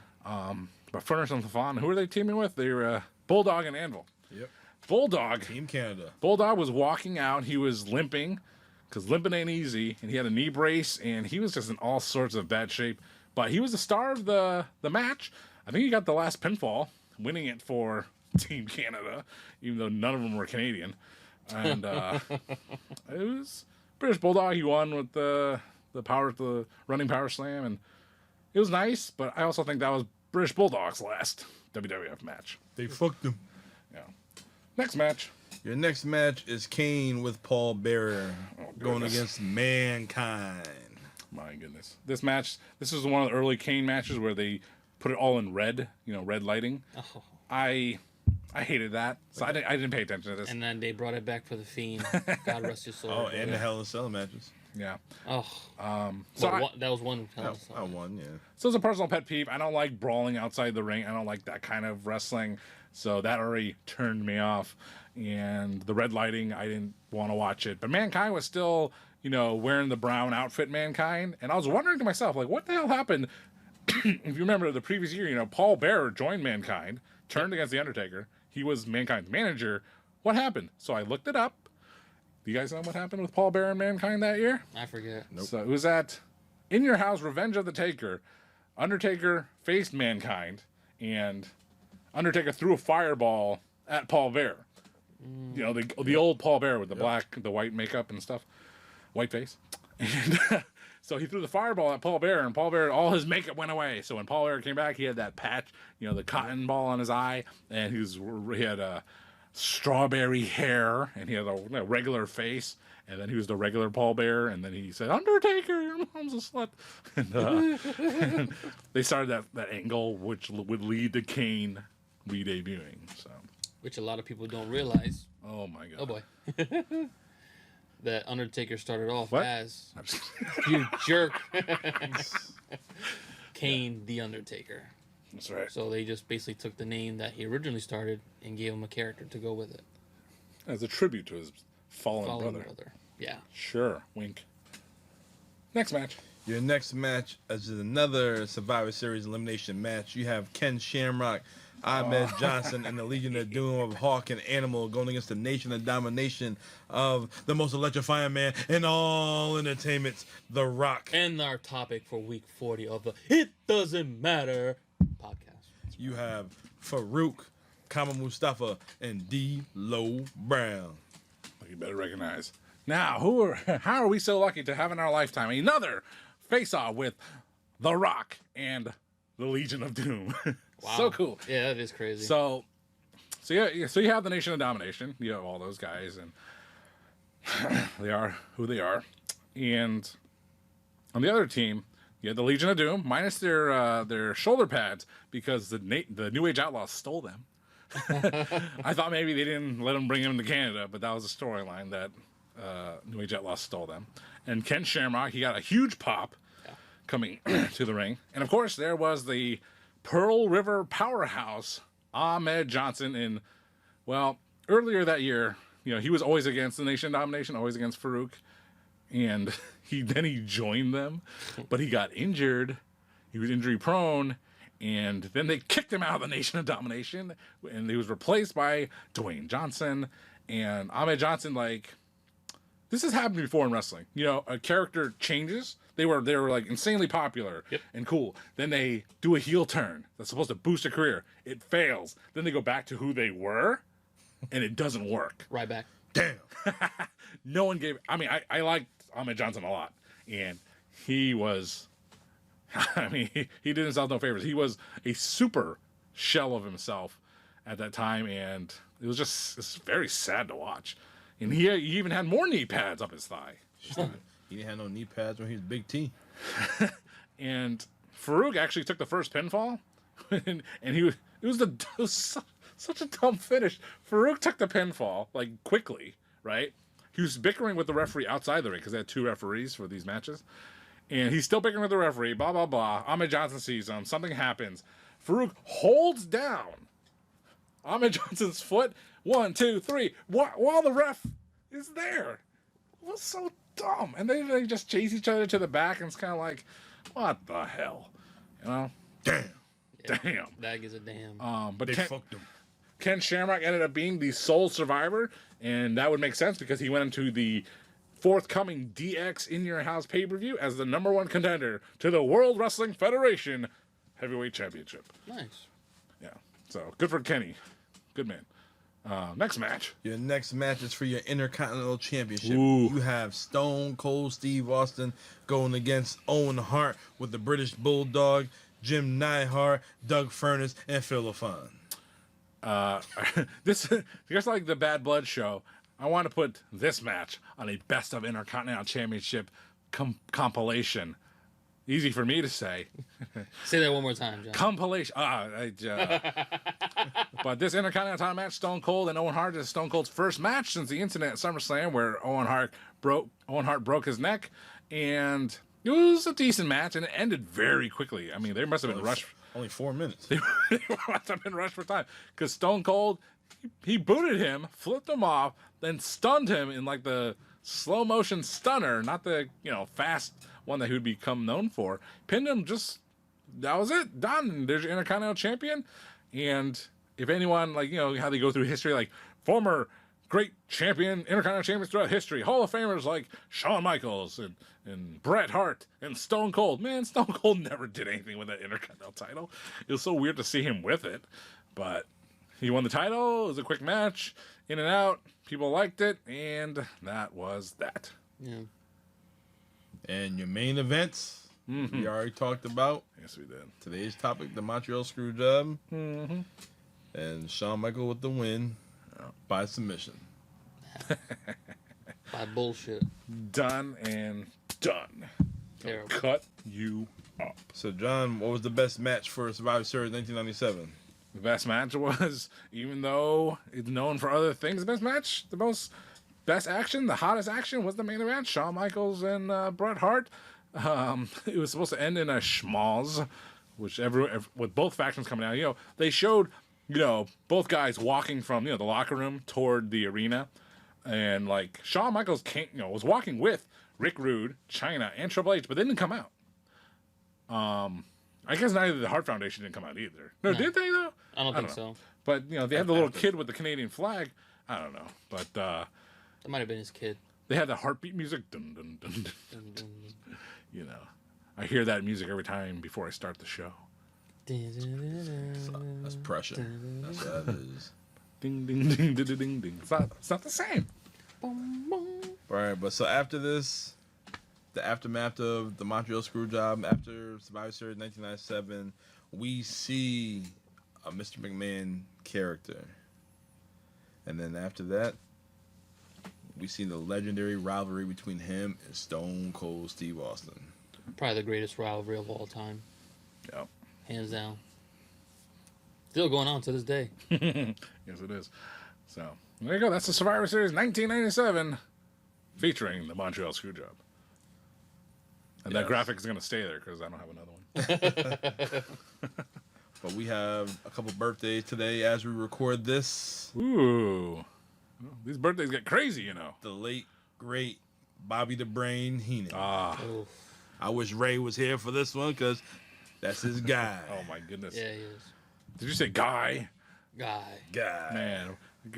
But Furness and LaFon, who are they teaming with? They're Bulldog and Anvil. Yep. Bulldog. Team Canada. Bulldog was walking out. He was limping because limping ain't easy. And he had a knee brace, and he was just in all sorts of bad shape. But he was the star of the match. I think he got the last pinfall, winning it for Team Canada, even though none of them were Canadian. And it was British Bulldog. He won with the running power slam, and it was nice. But I also think that was British Bulldog's last WWF match. They fucked him. Yeah. Next match. Your next match is Kane with Paul Bearer going against Mankind. My goodness. This is one of the early Kane matches where they put it all in red, you know, red lighting. Oh. I hated that, so I didn't pay attention to this. And then they brought it back for the Fiend. God rest his soul. Oh, and the Hell in a Cell matches. Yeah. Oh. That was one Hell in a Cell. I won, yeah. So it's a personal pet peeve. I don't like brawling outside the ring. I don't like that kind of wrestling. So that already turned me off. And the red lighting, I didn't want to watch it. But Mankind was still, you know, wearing the brown outfit, Mankind. And I was wondering to myself, like, what the hell happened? If you remember the previous year, you know, Paul Bearer joined Mankind, turned against The Undertaker. He was Mankind's manager. What happened? So I looked it up. Do you guys know what happened with Paul Bearer and Mankind that year? I forget. Nope. So it was at In Your House, Revenge of the Taker. Undertaker faced Mankind, and Undertaker threw a fireball at Paul Bearer. You know, the old Paul Bearer with the white makeup and stuff, white face. And so he threw the fireball at Paul Bearer, and Paul Bearer, all his makeup went away. So when Paul Bearer came back, he had that patch, you know, the cotton ball on his eye, and he had a strawberry hair, and he had a regular face, and then he was the regular Paul Bearer, and then he said, "Undertaker, your mom's a slut." And they started that angle, which would lead to Kane re-debuting. So, Which a lot of people don't realize. oh my god, Oh boy. That Undertaker started off What? as you jerk. Kane the Undertaker. That's right. So they just basically took the name that he originally started and gave him a character to go with it. As a tribute to his fallen brother. Yeah. Sure, wink. Next match. Your next match is another Survivor Series elimination match. You have Ken Shamrock, Ahmed Johnson, and the Legion of Doom of Hawk and Animal going against the Nation of Domination of the most electrifying man in all entertainment, The Rock. And our topic for week 40 of the It Doesn't Matter podcast. You have Farouk, Kama Mustafa, and D-Lo Brown. You better recognize. Now, how are we so lucky to have in our lifetime another face-off with The Rock and the Legion of Doom? Wow. So cool. Yeah, that is crazy. So you have the Nation of Domination. You have all those guys, and they are who they are. And on the other team, you have the Legion of Doom, minus their shoulder pads, because the New Age Outlaws stole them. I thought maybe they didn't let them bring them to Canada, but that was a storyline that New Age Outlaws stole them. And Ken Shamrock, he got a huge pop coming to the ring. And of course, there was the Pearl River powerhouse, Ahmed Johnson. And, well, earlier that year, he was always against the Nation of Domination, always against Farouk. And he joined them, but he got injured. He was injury prone. And then they kicked him out of the Nation of Domination, and he was replaced by Dwayne Johnson. And Ahmed Johnson, this has happened before in wrestling. A character changes. They were like insanely popular and cool. Then they do a heel turn that's supposed to boost a career. It fails. Then they go back to who they were, and it doesn't work. Right back. Damn. No one gave. I liked Ahmed Johnson a lot, and he was. He did himself no favors. He was a super shell of himself at that time, and it's very sad to watch. And he even had more knee pads up his thigh. He didn't have no knee pads when he was Big T. And Farouk actually took the first pinfall, and it was such a dumb finish. Farouk took the pinfall quickly, right? He was bickering with the referee outside the ring because they had two referees for these matches. And he's still bickering with the referee, blah, blah, blah. Ahmed Johnson sees him. Something happens. Farouk holds down Ahmed Johnson's foot. 1, 2, 3. While the ref is there. It was so dumb. And they just chase each other to the back, and it's kind of like, what the hell? Damn. Damn. That is a damn. But they fucked him. Ken Shamrock ended up being the sole survivor, and that would make sense because he went into the forthcoming DX In Your House pay-per-view as the number one contender to the World Wrestling Federation Heavyweight Championship. Nice. Yeah. So good for Kenny. Good man. Next match. Your next match is for your Intercontinental Championship. Ooh. You have Stone Cold Steve Austin going against Owen Hart with the British Bulldog, Jim Neidhart, Doug Furnace, and Phil LaFon. This just like the Bad Blood show. I want to put this match on a Best of Intercontinental Championship compilation. Easy for me to say. Say that one more time, John. Compilation. But this Intercontinental title match, Stone Cold and Owen Hart, is Stone Cold's first match since the incident at SummerSlam where Owen Hart broke his neck, and it was a decent match, and it ended very quickly. They must have been rushed. Only 4 minutes. They must have been rushed for time because Stone Cold, he booted him, flipped him off, then stunned him in the slow motion stunner, not the fast one that he would become known for. Pinned him. That was it. Done. There's your Intercontinental Champion. And if anyone how they go through history, former great champion, Intercontinental champions throughout history, Hall of Famers like Shawn Michaels and Bret Hart and Stone Cold. Man, Stone Cold never did anything with that Intercontinental title. It was so weird to see him with it, but he won the title. It was a quick match, in and out. People liked it, and that was that. Yeah. And your main events, we already talked about. Yes, we did. Today's topic, the Montreal Screwjob. Mm-hmm. And Shawn Michaels with the win by submission. By bullshit. Done and done. Terrible. Cut you up. So, John, what was the best match for Survivor Series 1997? The best match was, even though it's known for other things, the best action, the hottest action was the main event. Shawn Michaels and Bret Hart. It was supposed to end in a schmoz, which with both factions coming out. They showed, both guys walking from, the locker room toward the arena. And, Shawn Michaels was walking with Rick Rude, Chyna, and Triple H, but they didn't come out. I guess neither the Hart Foundation didn't come out either. No, did they, though? I don't think so. But, they had the little kid with the Canadian flag. I don't know. But, that might have been his kid. They had the heartbeat music. Dun, dun, dun, dun. I hear that music every time before I start the show. That's pressure. That's what that is. Ding, ding, ding, ding, ding, ding. It's not the same. All right, but so after this, the aftermath of the Montreal Screwjob, after Survivor Series 1997, we see a Mr. McMahon character. And then after that, we see the legendary rivalry between him and Stone Cold Steve Austin. Probably the greatest rivalry of all time. Yep. Hands down. Still going on to this day. Yes, it is. So, there you go. That's the Survivor Series 1997 featuring the Montreal Screwjob. And that graphic is going to stay there because I don't have another one. But we have a couple birthdays today as we record this. Ooh. Well, these birthdays get crazy, you know. The late, great Bobby the Brain Heenan. Oof. I wish Ray was here for this one because that's his guy. Oh, my goodness. Yeah, he is. Did you say guy? Guy. Man,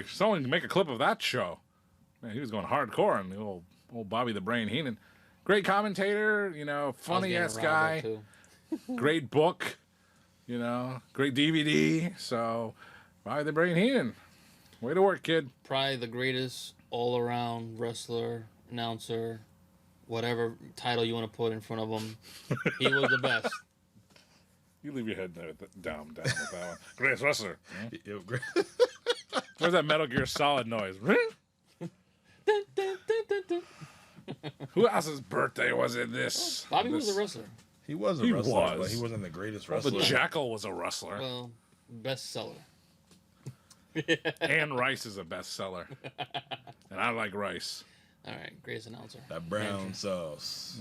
someone make a clip of that show. Man, he was going hardcore on the old Bobby the Brain Heenan. Great commentator, you know, funny-ass guy. Great book, you know, great DVD. So, Bobby the Brain Heenan. Way to work, kid. Probably the greatest all-around wrestler, announcer, whatever title you want to put in front of him. He was the best. You leave your head down with that one. Greatest wrestler. Yeah, great. Where's that Metal Gear Solid noise? Who else's birthday was it this? Bobby was a wrestler. He was a wrestler, but he wasn't the greatest wrestler. But Jackal was a wrestler. Well, bestseller. Anne Rice is a bestseller. And I like Rice. All right, greatest announcer. That brown sauce.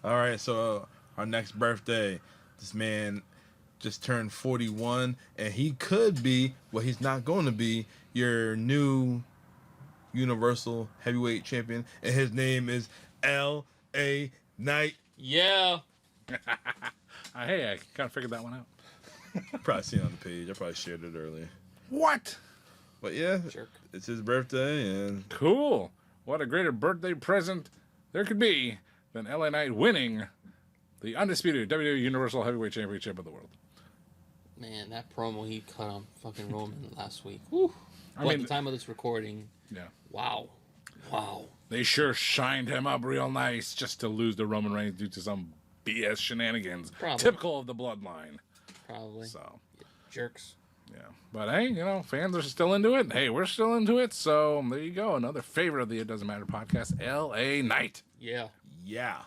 All right, so our next birthday, this man just turned 41, and he could be, well, he's not going to be, your new Universal Heavyweight Champion, and his name is L.A. Knight. Yeah. Hey, I kind of figured that one out. Probably seen it on the page. I probably shared it earlier. What? But yeah, Jerk. It's his birthday, and Cool. What a greater birthday present there could be than LA Knight winning the undisputed WWE Universal Heavyweight Championship of the world. Man, that promo he cut on fucking Roman last week. Woo. I Well, mean, at the time of this recording, yeah. wow. They sure shined him up real nice just to lose to Roman Reigns due to some BS shenanigans. Probably. Typical of the bloodline. Probably. So, Jerks. yeah. But hey, you know, fans are still into it. Hey, we're still into it. So there you go. Another favorite of the It Doesn't Matter podcast, LA Knight. Yeah. yeah.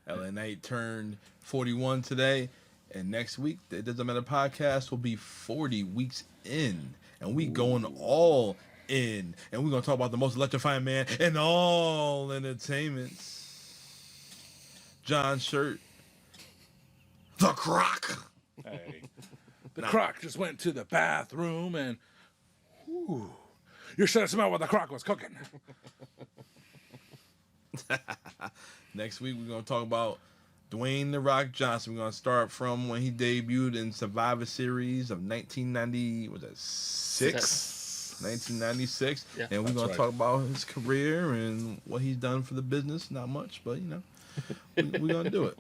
L.A. Knight turned 41 today, and next week, the It Doesn't Matter podcast will be 40 weeks in, and we going all in, and we're going to talk about the most electrifying man in all entertainment. John Shirt, the Croc. Hey. The Croc just went to the bathroom and, whew, you should have smelled what the Croc was cooking. Next week, we're going to talk about Dwayne The Rock Johnson. We're going to start from when he debuted in Survivor Series of 1996? Yeah, and we're going right. to talk about his career and what he's done for the business. Not much, but, you know, we're going to do it.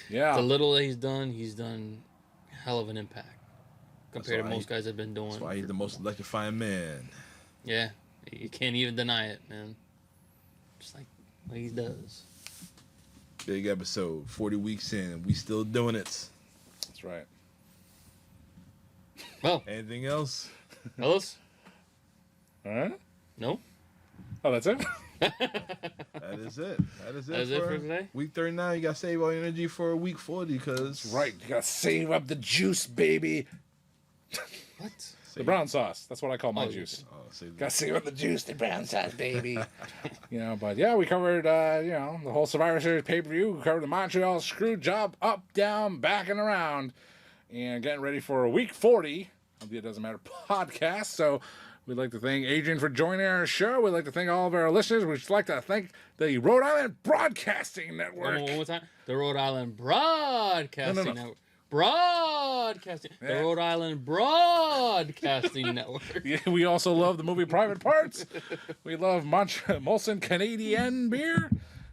Yeah. The little that he's done hell of an impact compared to why most guys have been doing. That's why he's the most electrifying man. Yeah, you can't even deny it, man. Just like what he does. Big episode, 40 weeks in. We still doing it. That's right. Well, Anything else? fellas? All right. No? Oh, that's it? That is it. That is it for today? Week 39. You got to save all your energy for week 40 because... That's right. You got to save up the juice, baby. What? The brown sauce. That's what I call my Oh, juice. Oh, save Got to save up the juice, the brown sauce, baby. You know, but yeah, we covered, you know, the whole Survivor Series pay-per-view. We covered the Montreal Screwjob, up, down, back, and around. And getting ready for week 40 of the It Doesn't Matter podcast. So we'd like to thank Adrian for joining our show. We'd like to thank all of our listeners. We'd like to thank the Rhode Island Broadcasting Network. One more time. The Rhode Island Broadcasting No. Network. Broadcasting. The Yeah. Rhode Island Broadcasting Network. Yeah, we also love the movie Private Parts. We love Molson Canadian beer.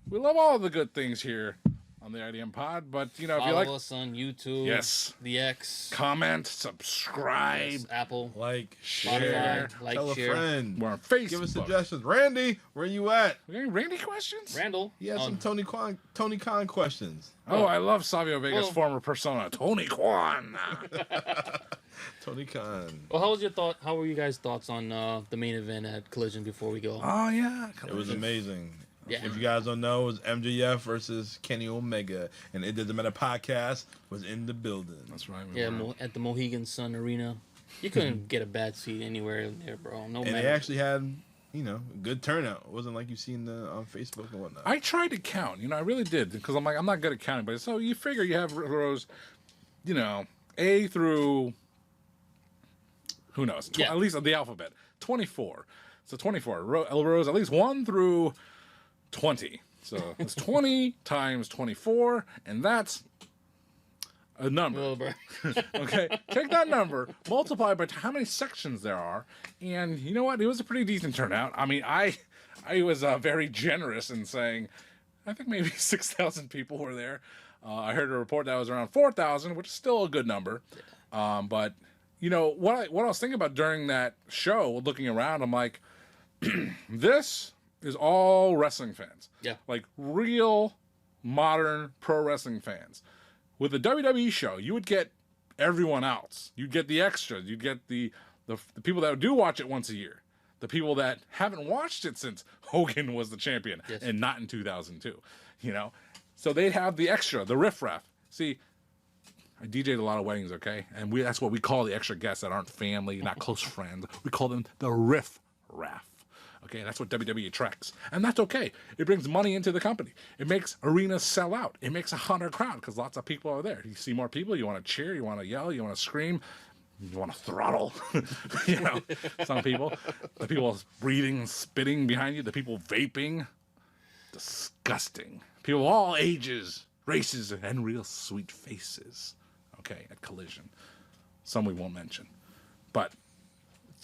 We love all the good things here on the IDM pod. But, you know, if you Follow like... us on YouTube. Yes. The X. Comment, subscribe. Yes, Apple. Like, Share. Spotify. Like, tell a share. friend. We're on Facebook. Give us suggestions. Randy, where you at? We got any Randy questions? Randall. He had some Tony Khan questions. Oh, I love Savio Vega's Well- former persona, Tony Kwan. Tony Khan. Well, how were you guys' thoughts on the main event at Collision before we go? Oh, yeah. It was amazing. Yeah. If you guys don't know, it was MJF versus Kenny Omega, and It Doesn't Matter podcast was in the building. That's right. Yeah, at the Mohegan Sun Arena. You couldn't get a bad seat anywhere in there, bro. No And matter. they actually had, you know, good turnout. It wasn't like you seen on Facebook and whatnot. I tried to count. You know, I really did. Because I'm like, I'm not good at counting. But so you figure you have rows, you know, A through, who knows, Yeah. at least the alphabet. 24. So 24. Rows at least 1 through 20. So it's 20 times 24. And that's a number. Oh, bro. Okay, take that number, multiply by how many sections there are, and you know what? It was a pretty decent turnout. I mean, I was very generous in saying, I think maybe 6,000 people were there. I heard a report that was around 4,000, which is still a good number. But you know what I was thinking about during that show, looking around, I'm like, this is all wrestling fans. Yeah. Like real modern pro wrestling fans. With the WWE show, you would get everyone else. You'd get the extras. You'd get the people that do watch it once a year. The people that haven't watched it since Hogan was the champion, Yes. and not in 2002. You know, so they'd have the extra, the riffraff. See, I DJ'd a lot of weddings, okay, and that's what we call the extra guests that aren't family, not close friends. We call them the riffraff. Okay, that's what WWE attracts. And that's okay. It brings money into the company. It makes arenas sell out. It makes a hotter crowd because lots of people are there. You see more people, you want to cheer, you want to yell, you want to scream, you want to throttle. You know, some people. The people breathing, spitting behind you, the people vaping. Disgusting. People of all ages, races, and real sweet faces. Okay, at Collision. Some we won't mention. But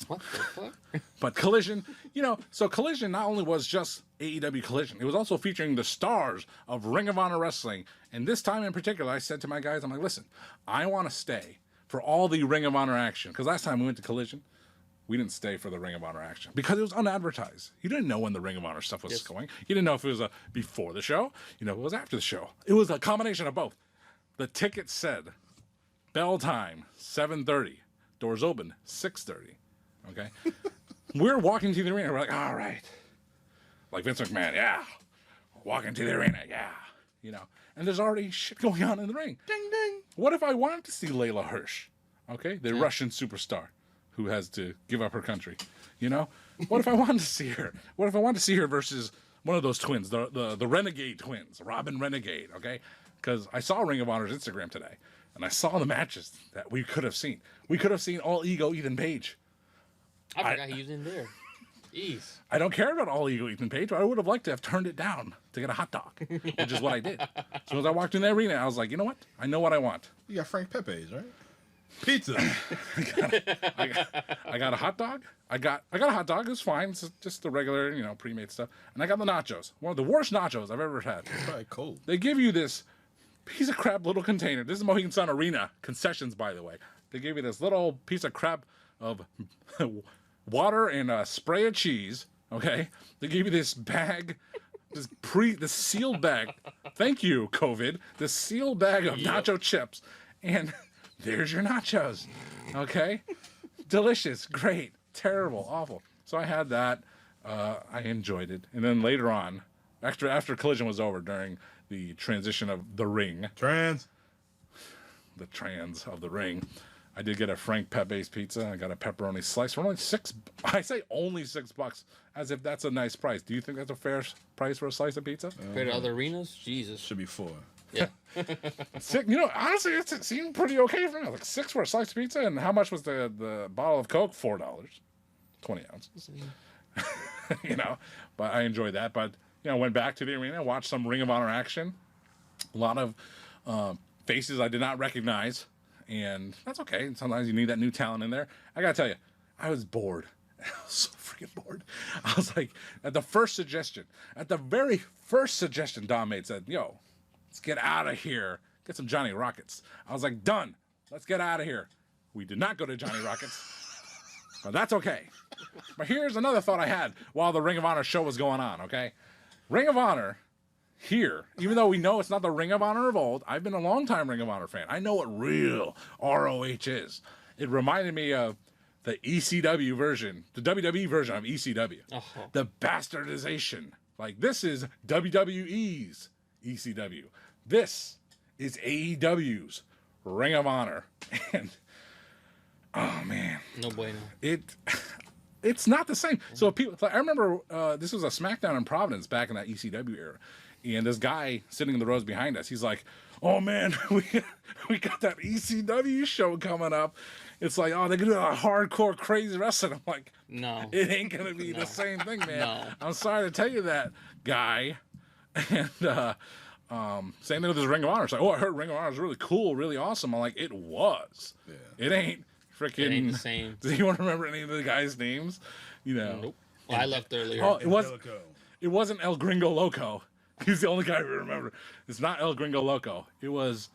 What the fuck? But Collision, you know, so Collision not only was just AEW Collision, it was also featuring the stars of Ring of Honor Wrestling. And this time in particular, I said to my guys, I'm like, listen, I want to stay for all the Ring of Honor action. Because last time we went to Collision, we didn't stay for the Ring of Honor action because it was unadvertised. You didn't know when the Ring of Honor stuff was going. You didn't know if it was before the show, you know, if it was after the show. It was a combination of both. The ticket said, bell time, 7:30. Doors open, 6:30. Okay? We're walking to the arena. We're like, all right. Like Vince McMahon, yeah. Walking to the arena, yeah. You know, and there's already shit going on in the ring. Ding, ding. What if I wanted to see Layla Hirsch? Okay? The Russian superstar who has to give up her country. You know? What if I wanted to see her? What if I wanted to see her versus one of those twins, the Renegade twins, Robin Renegade, okay? Because I saw Ring of Honor's Instagram today, and I saw the matches that we could have seen. We could have seen All Ego Ethan Page. I forgot he was in there. Jeez. I don't care about All Ego Ethan Page, but I would have liked to have turned it down to get a hot dog, which is what I did. As soon as I walked in the arena, I was like, you know what? I know what I want. You got Frank Pepe's, right? Pizza. I got a hot dog. I got a hot dog. It was fine. It's just the regular, you know, pre-made stuff. And I got the nachos. One of the worst nachos I've ever had. It's probably cold. They give you this piece of crap little container. This is Mohegan Sun Arena concessions, by the way. They give you this little piece of crap of water and a spray of cheese. Okay, they give you this bag, this sealed bag. Thank you, COVID. This sealed bag of nacho chips, and there's your nachos. Okay, delicious, great, terrible, awful. So I had that. I enjoyed it, and then later on, after Collision was over, during the transition of the ring, the trans of the ring, I did get a Frank Pepe's pizza. I got a pepperoni slice for only $6. I say only $6, as if that's a nice price. Do you think that's a fair price for a slice of pizza? Compared to other arenas? Jesus. Should be 4. Yeah. $6, you know, honestly, it seemed pretty okay for me. Like $6 for a slice of pizza, and how much was the bottle of Coke? $4, 20 ounces. You know, but I enjoyed that. But you know, went back to the arena, watched some Ring of Honor action. A lot of faces I did not recognize. And that's okay. Sometimes you need that new talent in there. I gotta tell you, I was bored. I was so freaking bored. I was like, at the very first suggestion Dom made said, yo, Let's get out of here. Get some Johnny Rockets. I was like, done. Let's get out of here. We did not go to Johnny Rockets, but that's okay. But here's another thought I had while the Ring of Honor show was going on, okay? Ring of Honor here, even though we know it's not the Ring of Honor of old, I've been a long-time Ring of Honor fan. I know what real ROH is. It reminded me of the ECW version, the WWE version of ECW. The bastardization. Like, this is WWE's ECW. This is AEW's Ring of Honor. And, oh, man. No bueno. It's not the same. So I remember this was a SmackDown in Providence back in that ECW era. And this guy sitting in the rows behind us, he's like, oh, man, we got that ECW show coming up. It's like, oh, they're going to do a hardcore crazy wrestling. I'm like, no. It ain't going to be the same thing, man. No. I'm sorry to tell you that, guy. And same thing with this Ring of Honor. It's like, oh, I heard Ring of Honor is really cool, really awesome. I'm like, it was. Yeah. It ain't freaking. It ain't the same. Do you want to remember any of the guys' names? You know. Nope. Well, I left earlier. Oh, it wasn't El Gringo Loco. He's the only guy we remember. It's not El Gringo Loco. It was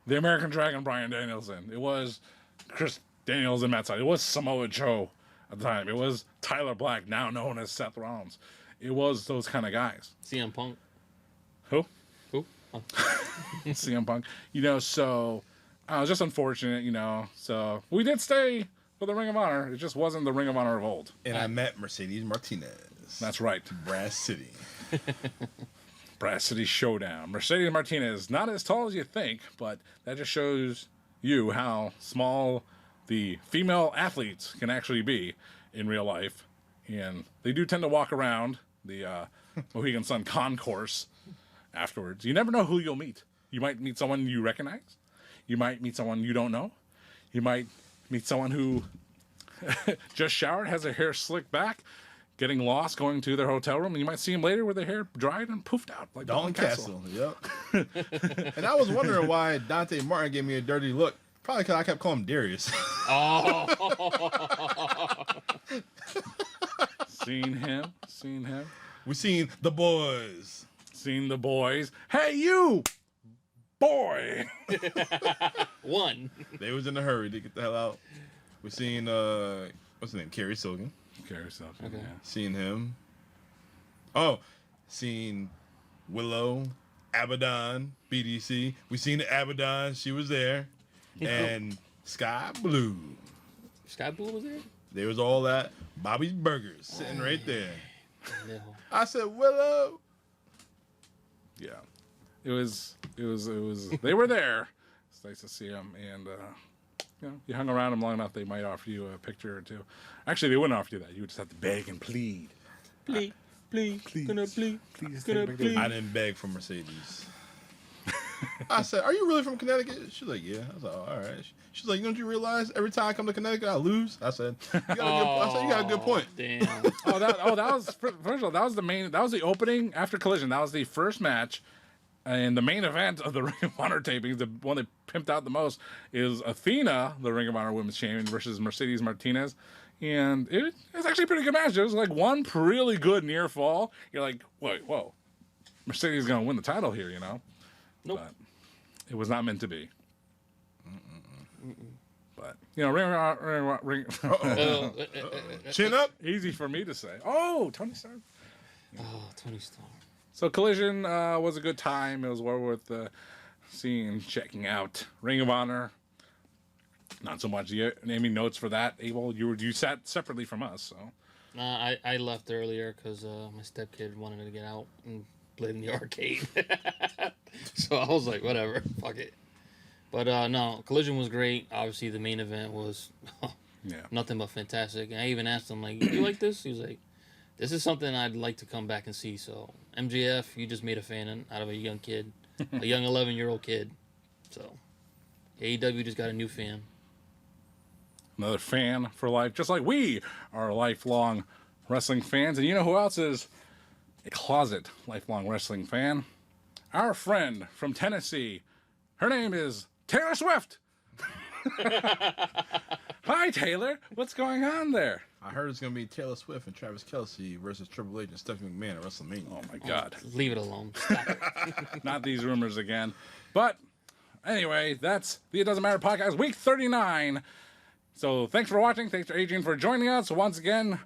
the American Dragon, Bryan Danielson. It was Chris Daniels and Matt Sydal. It was Samoa Joe at the time. It was Tyler Black, now known as Seth Rollins. It was those kind of guys. CM Punk. Who? Oh. CM Punk. You know, so it was just unfortunate, you know. So we did stay for the Ring of Honor. It just wasn't the Ring of Honor of old. And I met Mercedes Martinez. That's right. Brass City. Brass City Showdown. Mercedes Martinez, not as tall as you think, but that just shows you how small the female athletes can actually be in real life. And they do tend to walk around the Mohegan Sun concourse afterwards. You never know who you'll meet. You might meet someone you recognize. You might meet someone you don't know. You might meet someone who just showered, has their hair slicked back, getting lost, going to their hotel room, and you might see them later with their hair dried and poofed out. Like Dalton Castle. Yep. And I was wondering why Dante Martin gave me a dirty look. Probably because I kept calling him Darius. Oh. Seen him. We seen the boys. Seen the boys. Hey, you! Boy! One. They was in a hurry to get the hell out. We seen, what's his name? Kerry Silgan. Okay. Yeah. Seen him. Oh, seen Willow, Abaddon, BDC. We seen Abaddon. She was there. And Sky Blue. Sky Blue was there? There was all that. Bobby's Burgers sitting right there. No. I said, Willow. Yeah. It was, they were there. It's nice to see them. And, you know, you hung around them long enough, they might offer you a picture or two. Actually, they wouldn't offer you that. You would just have to beg and plead. Please. Gonna please. I didn't beg for Mercedes. I said, are you really from Connecticut? She's like, yeah. I was like, oh, all right. She's like, don't you realize every time I come to Connecticut, I lose? I said, you got a good point. Damn. That was, first of all, that was the opening after Collision. That was the first match. And the main event of the Ring of Honor tapings, the one they pimped out the most, is Athena, the Ring of Honor Women's Champion, versus Mercedes Martinez. And it's actually a pretty good match. It was like one really good near fall. You're like, whoa. Mercedes is going to win the title here, you know? Nope. But it was not meant to be. But, you know, ring Chin up. Easy for me to say. Oh, Tony Stark. Oh, Tony Stark. So Collision was a good time. It was well worth seeing and checking out. Ring of Honor, not so much. You naming notes for that, Abel? You sat separately from us, so. I left earlier because my stepkid wanted to get out and play in the arcade. So I was like, whatever, fuck it. But no, Collision was great. Obviously, the main event was nothing but fantastic. And I even asked him, like, you like this? He was like, this is something I'd like to come back and see. So, MJF, you just made a fan out of a young kid, a young 11-year-old kid. So, AEW just got a new fan. Another fan for life, just like we are lifelong wrestling fans. And you know who else is a closet lifelong wrestling fan? Our friend from Tennessee. Her name is Taylor Swift. Hi, Taylor. What's going on there? I heard it's gonna be Taylor Swift and Travis Kelce versus Triple H and Stephanie McMahon at WrestleMania. Oh my God! Leave it alone. Not these rumors again. But anyway, that's the It Doesn't Matter podcast, week 39. So thanks for watching. Thanks to Adrian for joining us once again.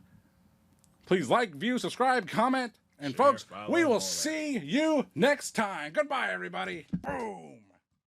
Please like, view, subscribe, comment, and Share, folks, follow, we all will that. see you next time. Goodbye, everybody. Boom.